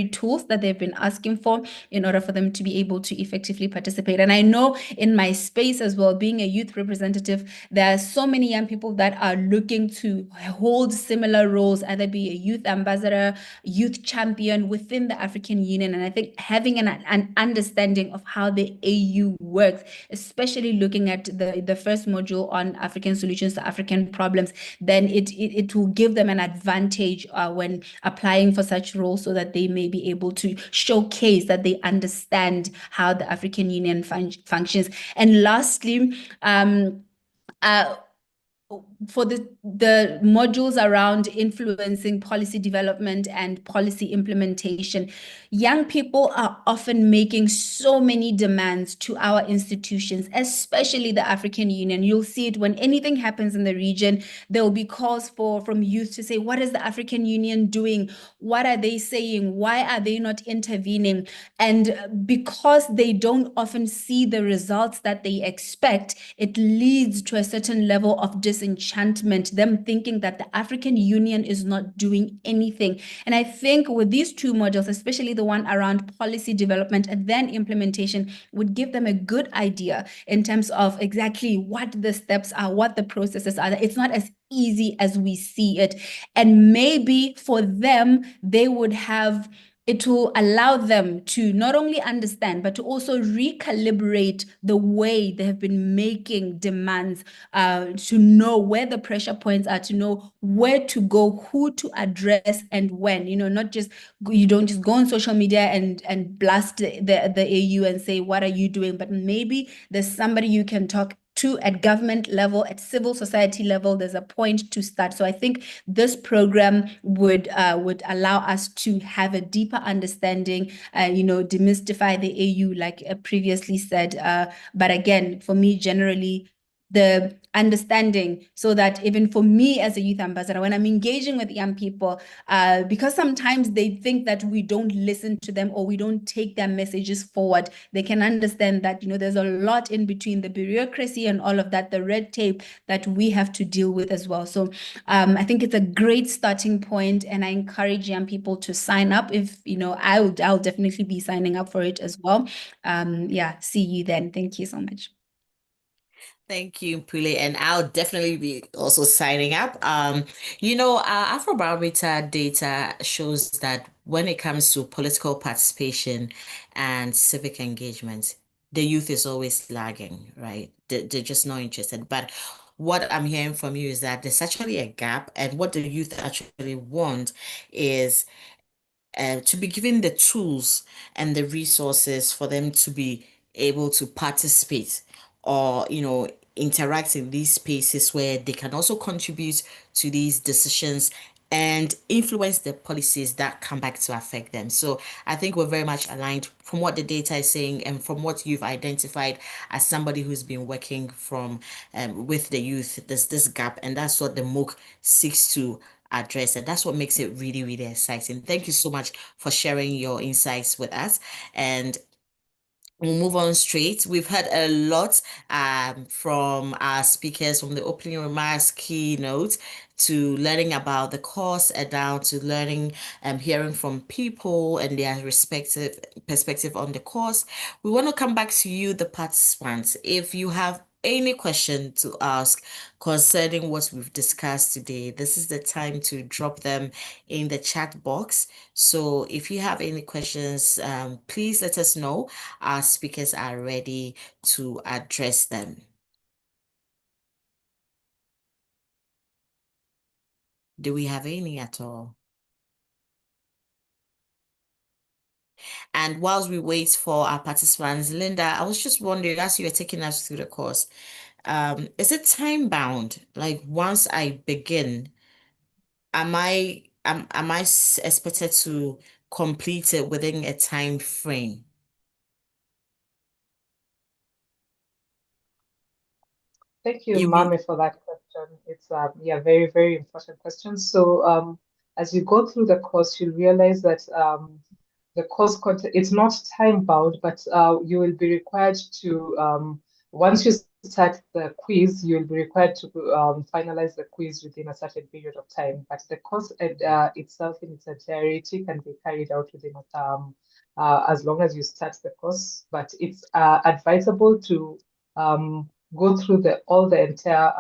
Speaker 7: tools that they've been asking for in order for them to be able to effectively participate. And I know in my space as well, being a youth representative, there are so many young people that are looking to hold similar roles, either be a youth ambassador, youth champion within the African Union. And I think having an understanding of how the AU works, especially looking at the first module on African solutions to African problems, then it will give them an advantage when applying for such roles, so that they may be able to showcase that they understand how the African Union functions. And lastly, for the modules around influencing policy development and policy implementation, young people are often making so many demands to our institutions, especially the African Union. You'll see it when anything happens in the region. There will be calls from youth to say, what is the African Union doing? What are they saying? Why are they not intervening? And because they don't often see the results that they expect, it leads to a certain level of disenchantment, them thinking that the African Union is not doing anything. And I think with these two modules, especially the one around policy development and then implementation, would give them a good idea in terms of exactly what the steps are, what the processes are. It's not as easy as we see it. And maybe for them, they would have it will allow them to not only understand, but to also recalibrate the way they have been making demands, to know where the pressure points are, to know where to go, who to address, and when. Not just, you don't just go on social media and blast the AU and say, what are you doing? But maybe there's somebody you can talk to at government level, at civil society level. There's a point to start. So I think this program would allow us to have a deeper understanding, demystify the AU, like previously said. But again, for me, generally, the understanding, so that even for me as a youth ambassador, when I'm engaging with young people, because sometimes they think that we don't listen to them or we don't take their messages forward, they can understand that, there's a lot in between, the bureaucracy and all of that, the red tape that we have to deal with as well. So I think it's a great starting point, and I encourage young people to sign up. If, I'll definitely be signing up for it as well. Yeah, see you then. Thank you so much.
Speaker 1: Thank you, Mpule, and I'll definitely be also signing up. Our Afrobarometer data shows that when it comes to political participation and civic engagement, the youth is always lagging, right? They're just not interested. But what I'm hearing from you is that there's actually a gap, and what the youth actually want is to be given the tools and the resources for them to be able to participate or, interact in these spaces where they can also contribute to these decisions and influence the policies that come back to affect them. So I think we're very much aligned from what the data is saying and from what you've identified as somebody who's been working with the youth. There's this gap, and that's what the MOOC seeks to address, and that's what makes it really, really exciting. Thank you so much for sharing your insights with us, and we'll move on straight. We've heard a lot from our speakers, from the opening remarks, keynote, to learning about the course, and down to learning hearing from people and their respective perspective on the course. We want to come back to you, the participants. If you have any question to ask concerning what we've discussed today, this is the time to drop them in the chat box. So if you have any questions, please let us know. Our speakers are ready to address them. Do we have any at all? And whilst we wait for our participants, Linda, I was just wondering, as you were taking us through the course, is it time bound? Like once I begin, am I expected to complete it within a time frame?
Speaker 4: Thank you, Mame, for that question. It's very, very important question. So as you go through the course, you'll realize that the course content, it's not time bound, but you will be required to, once you start the quiz, you will be required to finalize the quiz within a certain period of time. But the course itself in its entirety can be carried out within as long as you start the course. But it's advisable to go through all the entire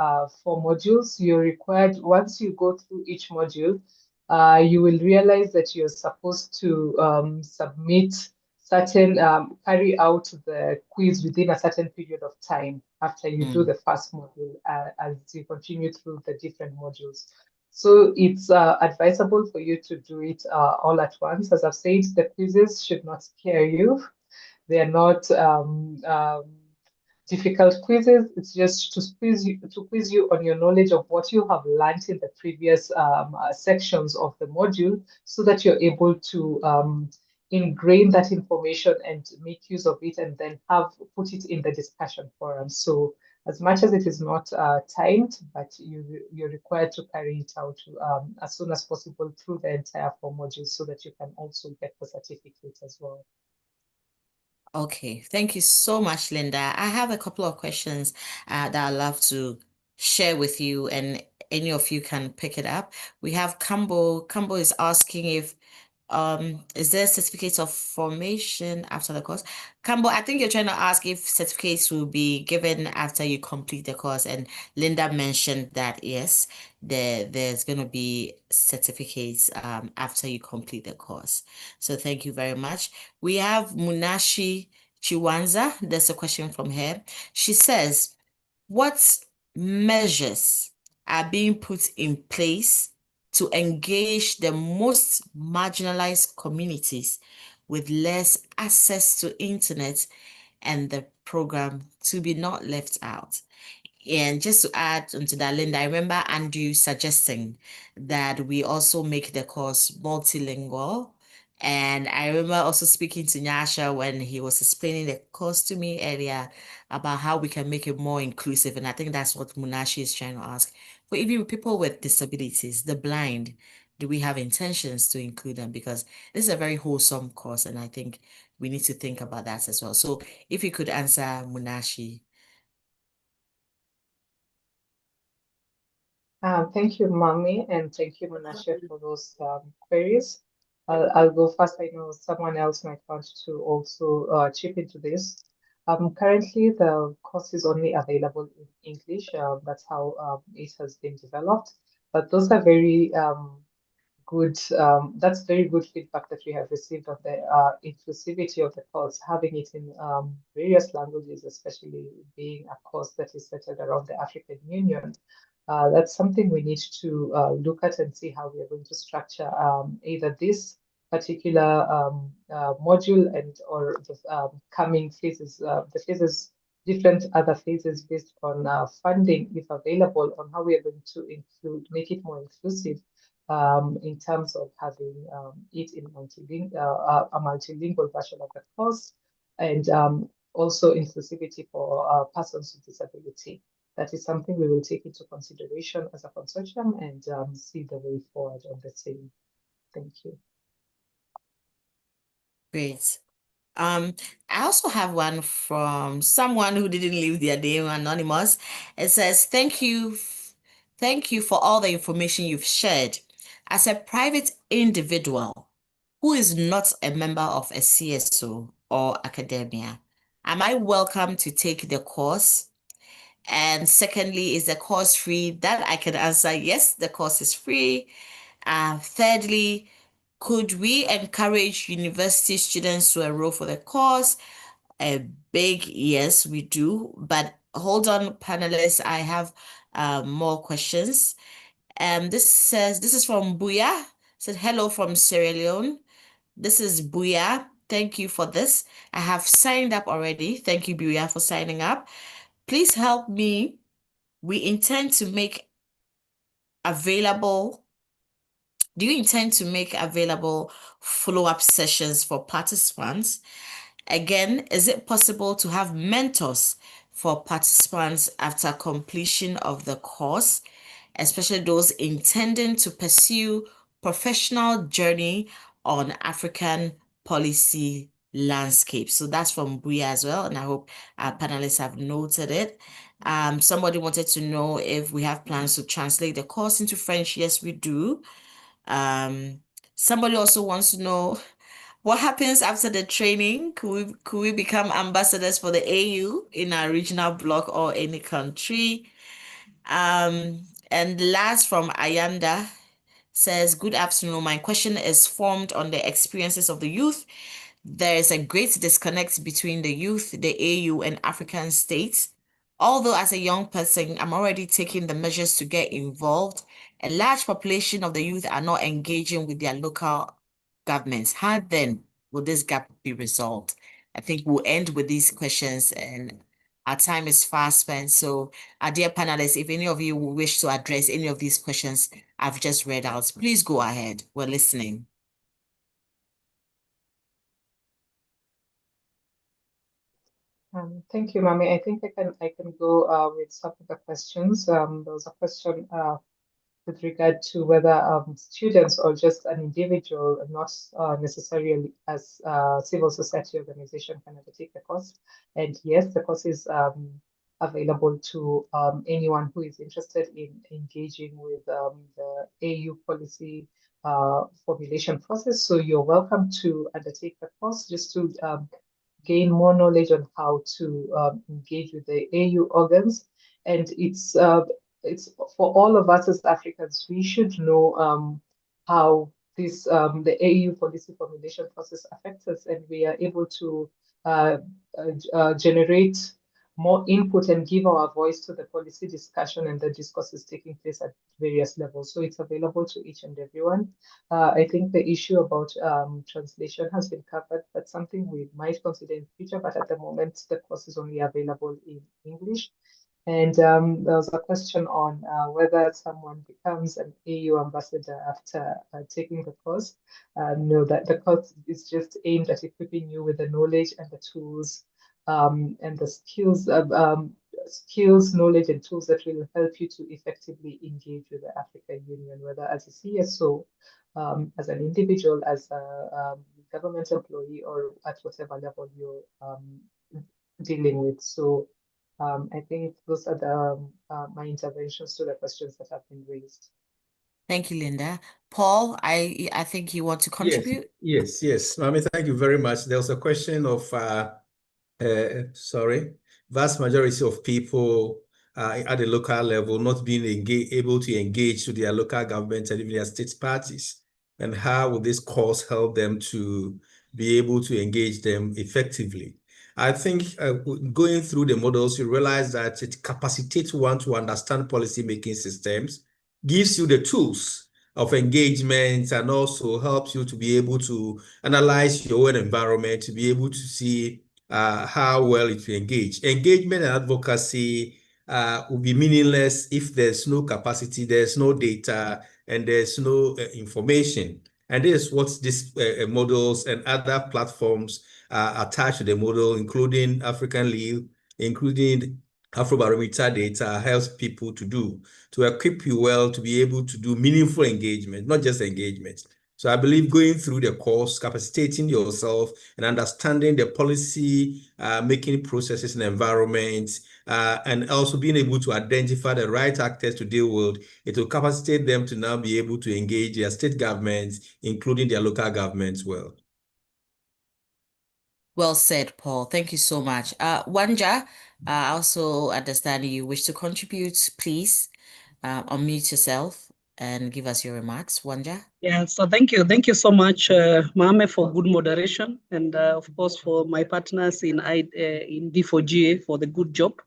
Speaker 4: 4 modules. You're required, once you go through each module, you will realize that you're supposed to submit certain, carry out the quiz within a certain period of time after you do the first module, as you continue through the different modules. So it's advisable for you to do it all at once. As I've said, the quizzes should not scare you. They are not difficult quizzes. It's just to quiz you on your knowledge of what you have learned in the previous sections of the module, so that you're able to ingrain that information and make use of it, and then put it in the discussion forum. So as much as it is not timed, but you're required to carry it out as soon as possible through the entire 4 modules, so that you can also get the certificate as well.
Speaker 1: Okay, thank you so much, Linda. I have a couple of questions that I'd love to share with you, and any of you can pick it up. We have Kambo. Kambo is asking if is there certificates of formation after the course? Campbell, I think you're trying to ask if certificates will be given after you complete the course, and Linda mentioned that yes, there's going to be certificates after you complete the course. So thank you very much. We have Munashi Chiwanza. There's a question from her. She says, what measures are being put in place to engage the most marginalized communities with less access to internet and the program to be not left out? And just to add onto that, Linda, I remember Andrew suggesting that we also make the course multilingual. And I remember also speaking to Nyasha when he was explaining the course to me earlier about how we can make it more inclusive. And I think that's what Munashi is trying to ask. For even people with disabilities, the blind, do we have intentions to include them? Because this is a very wholesome course, and I think we need to think about that as well. So if you could answer Munashi.
Speaker 4: Thank you, Mami, and thank you, Munashe, for those queries. I'll go first. I know someone else might want to also chip into this. Currently, the course is only available in English. That's how it has been developed. But those are very good. That's very good feedback that we have received on the inclusivity of the course, having it in various languages, especially being a course that is centered around the African Union. That's something we need to look at and see how we are going to structure either this particular module and or the coming phases, the phases, different other phases based on funding, if available, on how we are going to make it more inclusive in terms of having it in a multilingual version of the course, and also inclusivity for persons with disability. That is something we will take into consideration as a consortium and see the way forward on the same. Thank you.
Speaker 1: Great. I also have one from someone who didn't leave their name anonymous. It says, thank you for all the information you've shared. As a private individual who is not a member of a CSO or academia, am I welcome to take the course? And secondly, is the course free? That I can answer, yes, the course is free. Thirdly, could we encourage university students to enroll for the course? A big yes, we do. But hold on, panelists, I have more questions. This is from Buya. Said hello from Sierra Leone. This is Buya. Thank you for this. I have signed up already. Thank you, Buya, for signing up. Please help me. We intend to make available. Do you intend to make available follow-up sessions for participants? Again, is it possible to have mentors for participants after completion of the course, especially those intending to pursue professional journey on African policy landscape? So that's from Bria as well, and I hope our panelists have noted it. Somebody wanted to know if we have plans to translate the course into French. Yes, we do. Somebody also wants to know what happens after the training. Could we become ambassadors for the AU in our regional bloc or any country? And last from Ayanda says, good afternoon. My question is formed on the experiences of the youth. There is a great disconnect between the youth, the AU, and African states. Although as a young person, I'm already taking the measures to get involved, a large population of the youth are not engaging with their local governments. How then will this gap be resolved? I think we'll end with these questions, and our time is fast spent. So, our dear panelists, if any of you wish to address any of these questions I've just read out, please go ahead. We're listening.
Speaker 4: Thank you, Mami. I think I can go with some of the questions. There was a question with regard to whether students or just an individual, not necessarily as a civil society organization, can undertake the course. And yes, the course is available to anyone who is interested in engaging with the AU policy formulation process. So you're welcome to undertake the course just to gain more knowledge on how to engage with the AU organs. And it's for all of us as Africans, we should know how this the AU policy formulation process affects us, and we are able to generate more input and give our voice to the policy discussion and the discourses taking place at various levels. So it's available to each and everyone. I think the issue about translation has been covered. That's something we might consider in the future, but at the moment, the course is only available in English. And there was a question on whether someone becomes an AU ambassador after taking the course. No, that the course is just aimed at equipping you with the knowledge and the tools and the skills, knowledge, and tools that will help you to effectively engage with the African Union, whether as a CSO, as an individual, as a government employee, or at whatever level you're dealing with. So I think those are the my interventions to the questions that have been raised.
Speaker 1: Thank you, Linda. Paul, I think you want to contribute?
Speaker 2: Yes. Mami, thank you very much. There was a question of, vast majority of people at the local level not being able to engage with their local government and even their state parties. And how will this course help them to be able to engage them effectively? I think going through the models, you realize that it capacitates one to understand policy-making systems, gives you the tools of engagement, and also helps you to be able to analyze your own environment, to be able to see how well it will engage. Engagement and advocacy will be meaningless if there's no capacity, there's no data, and there's no information. And this is what these models and other platforms attached to the model, including African Lead, including Afrobarometer data, helps people to do, to equip you well to be able to do meaningful engagement, not just engagement. So I believe going through the course, capacitating yourself and understanding the policy making processes and environments, and also being able to identify the right actors to deal with, it will capacitate them to now be able to engage their state governments, including their local governments well.
Speaker 1: Well said, Paul. Thank you so much. Wanja, I also understand you wish to contribute. Please unmute yourself and give us your remarks. Wanja?
Speaker 8: Yeah, so thank you. Thank you so much, Mame, for good moderation, and of course for my partners in D4GA for the good job.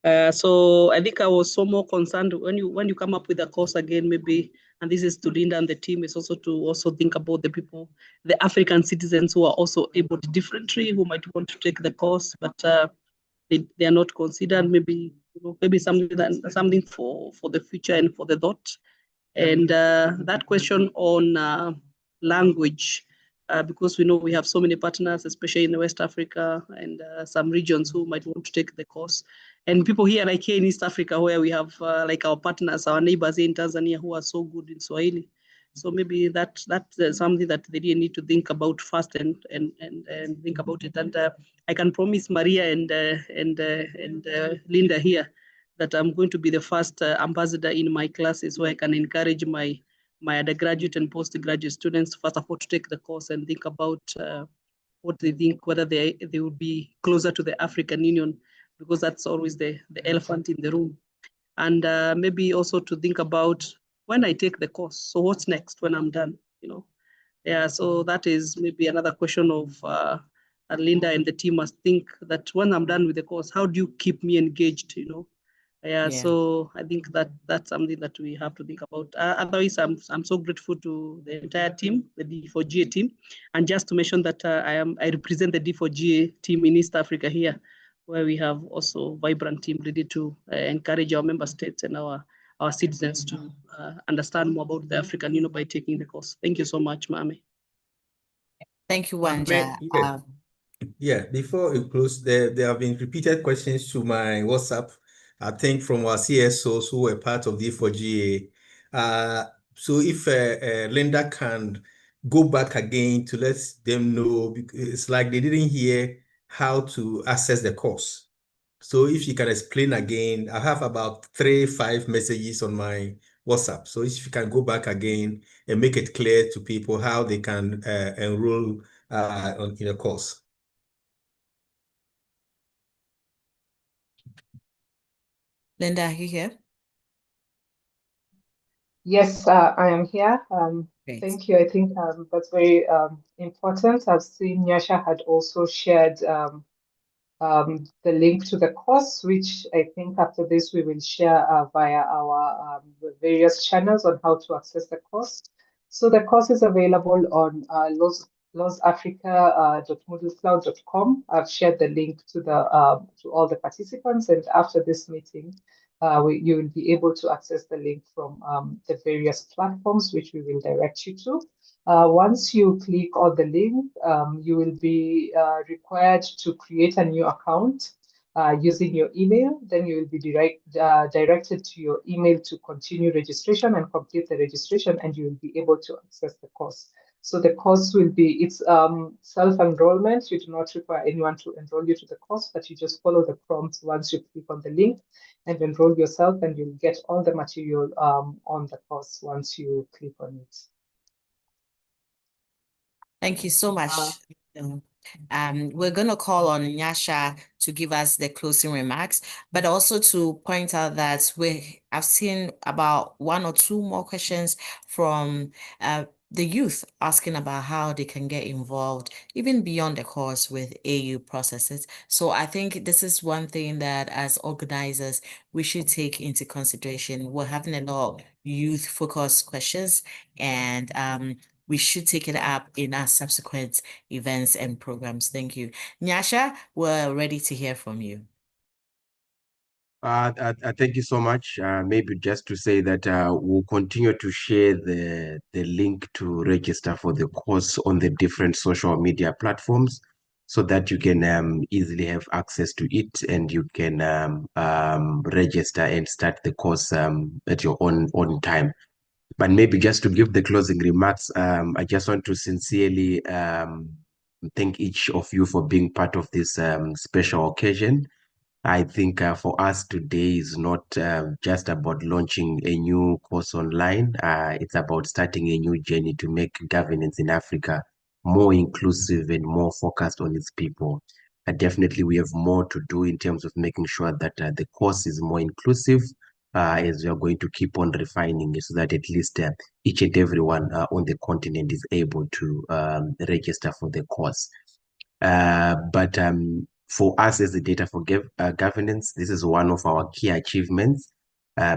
Speaker 8: So I think I was so more concerned when you come up with a course again, maybe, and this is to Linda and the team, is also to think about the people, the African citizens who are also able differently, who might want to take the course, but they are not considered. Maybe something for the future and for the thought. And that question on language, because we know we have so many partners, especially in West Africa and some regions who might want to take the course. And people here, like here in East Africa, where we have like our partners, our neighbors here in Tanzania, who are so good in Swahili. So maybe that's something that they really need to think about first and think about it. And I can promise Maria and Linda here that I'm going to be the first ambassador in my classes, where I can encourage my undergraduate and postgraduate students, first of all, to take the course and think about what they think, whether they will be closer to the African Union, because that's always the elephant in the room. And maybe also to think about when I take the course, so what's next when I'm done, Yeah, so that is maybe another question of Linda and the team must think that when I'm done with the course, how do you keep me engaged, Yeah, so I think that's something that we have to think about. Otherwise, I'm so grateful to the entire team, the D4GA team, and just to mention that I represent the D4GA team in East Africa here, where we have also vibrant team ready to encourage our member states and our citizens to understand more about the African Union by taking the course. Thank you so much, Mame.
Speaker 1: Thank you, Wanja.
Speaker 2: Before we close, there have been repeated questions to my WhatsApp, I think from our CSOs who were part of D4GA. So if Linda can go back again to let them know, it's like they didn't hear how to access the course. So if you can explain again, I have about 3-5 messages on my WhatsApp. So if you can go back again and make it clear to people how they can enroll in a course.
Speaker 1: Linda, are you here?
Speaker 4: Yes, I am here.
Speaker 1: Great.
Speaker 4: Thank you. I think that's very important. I've seen Nyasha had also shared the link to the course, which I think after this we will share via our various channels on how to access the course. So the course is available on losafrica.moodlecloud.com. I've shared the link to all the participants, and after this meeting, you will be able to access the link from the various platforms which we will direct you to. Once you click on the link, you will be required to create a new account using your email. Then you will be directed to your email to continue registration and complete the registration, and you will be able to access the course. So the course will be, it's self-enrollment. You do not require anyone to enroll you to the course, but you just follow the prompts once you click on the link and enroll yourself, and you'll get all the material on the course once you click on it.
Speaker 1: Thank you so much. We're going to call on Nyasha to give us the closing remarks, but also to point out that I've seen about 1 or 2 more questions from the youth asking about how they can get involved, even beyond the course, with AU processes. So I think this is one thing that as organizers, we should take into consideration. We're having a lot of youth-focused questions, and we should take it up in our subsequent events and programs. Thank you. Nyasha, we're ready to hear from you.
Speaker 9: Thank you so much. Maybe just to say that we'll continue to share the link to register for the course on the different social media platforms so that you can easily have access to it, and you can register and start the course at your own time. But maybe just to give the closing remarks, I just want to sincerely thank each of you for being part of this special occasion. I think for us today is not just about launching a new course online. It's about starting a new journey to make governance in Africa more inclusive and more focused on its people. Definitely, we have more to do in terms of making sure that the course is more inclusive, as we are going to keep on refining it so that at least each and everyone on the continent is able to register for the course. But for us as the Data for Governance, this is one of our key achievements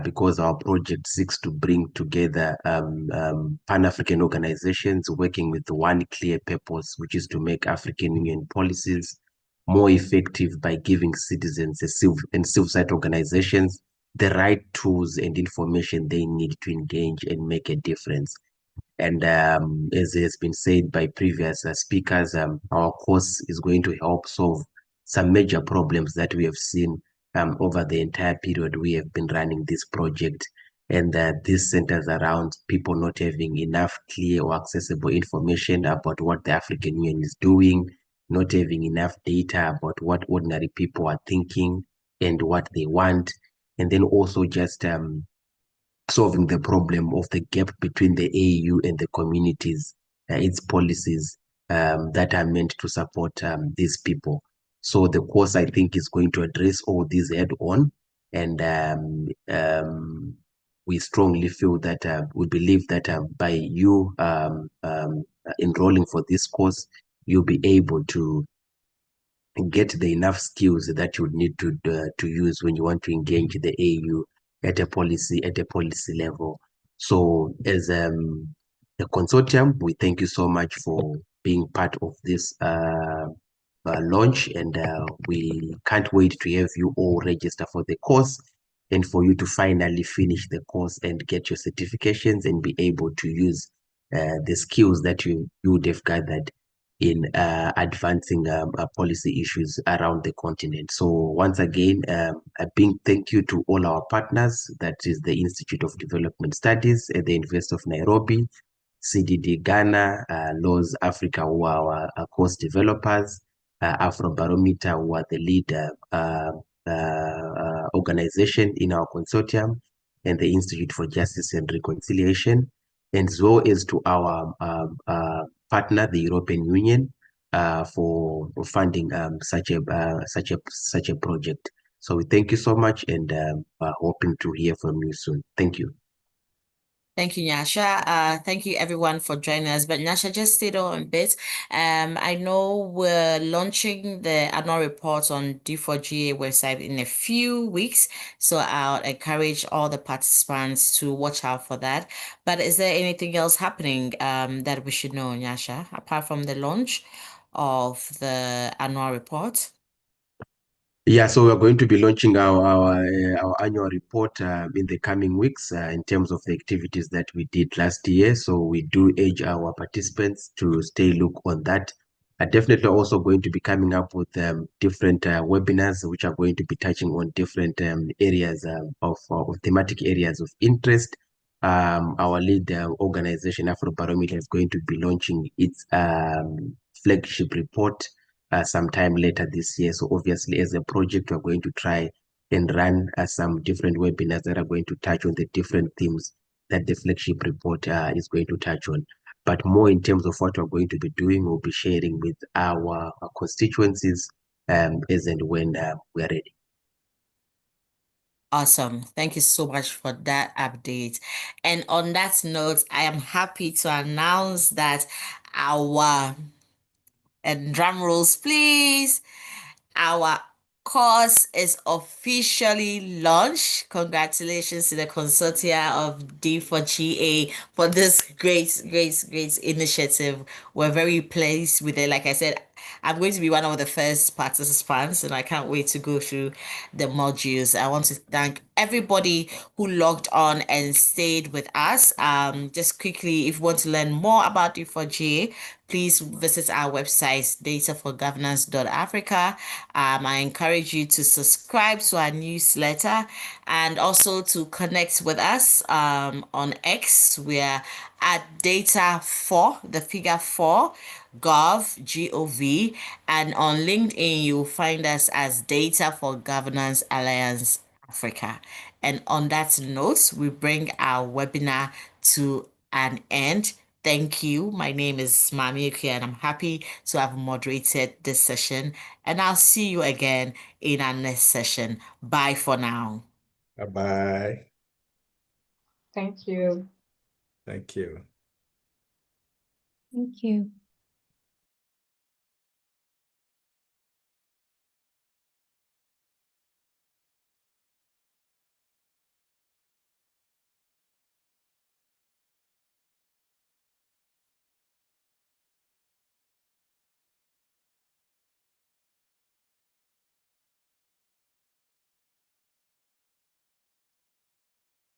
Speaker 9: because our project seeks to bring together Pan-African organizations working with one clear purpose, which is to make African Union policies more effective by giving citizens and civil society organizations the right tools and information they need to engage and make a difference. And as has been said by previous speakers, our course is going to help solve some major problems that we have seen over the entire period we have been running this project. And this centers around people not having enough clear or accessible information about what the African Union is doing, not having enough data about what ordinary people are thinking and what they want, and then also just solving the problem of the gap between the AU and the communities, its policies that are meant to support these people. So the course, I think, is going to address all these head on, and we strongly feel that we believe that by you enrolling for this course, you'll be able to get the enough skills that you would need to use when you want to engage the AU at a policy level. So as the consortium, we thank you so much for being part of this launch, and we can't wait to have you all register for the course and for you to finally finish the course and get your certifications and be able to use the skills that you would have gathered in advancing policy issues around the continent. So once again, a big thank you to all our partners, that is the Institute of Development Studies at the University of Nairobi, CDD Ghana, Laws Africa, who are our course developers, Afrobarometer, who are the lead organization in our consortium, and the Institute for Justice and Reconciliation, and as well as to our partner, the European Union, for funding such a project. So we thank you so much, and hoping to hear from you soon. Thank you.
Speaker 1: Thank you, Nyasha. Thank you everyone for joining us. But Nyasha, just stayed on a bit. I know we're launching the annual report on D4GA website in a few weeks, so I'll encourage all the participants to watch out for that. But is there anything else happening that we should know, Nyasha, apart from the launch of the annual report?
Speaker 9: Yeah, so we're going to be launching our annual report in the coming weeks in terms of the activities that we did last year. So we do urge our participants to stay look on that. Definitely also going to be coming up with different webinars which are going to be touching on different areas of thematic areas of interest. Our lead organization, Afrobarometer, is going to be launching its flagship report sometime later this year. So obviously, as a project, we're going to try and run some different webinars that are going to touch on the different themes that the flagship report is going to touch on. But more in terms of what we're going to be doing, we'll be sharing with our constituencies as and when we're ready.
Speaker 1: Awesome. Thank you so much for that update. And on that note, I am happy to announce that and drum rolls, please. Our course is officially launched. Congratulations to the consortia of D4GA for this great initiative. We're very pleased with it. Like I said, I'm going to be one of the first participants, and I can't wait to go through the modules. I want to thank everybody who logged on and stayed with us. Just quickly, if you want to learn more about D4GA, please visit our website, dataforgovernance.africa. I encourage you to subscribe to our newsletter and also to connect with us on X. We're at data4, the figure 4, gov, and on LinkedIn, you'll find us as Data for Governance Alliance Africa. And on that note, we bring our webinar to an end. Thank you. My name is Mami Ukia, and I'm happy to have moderated this session. And I'll see you again in our next session. Bye for now.
Speaker 2: Bye-bye.
Speaker 4: Thank you.
Speaker 2: Thank you.
Speaker 7: Thank you.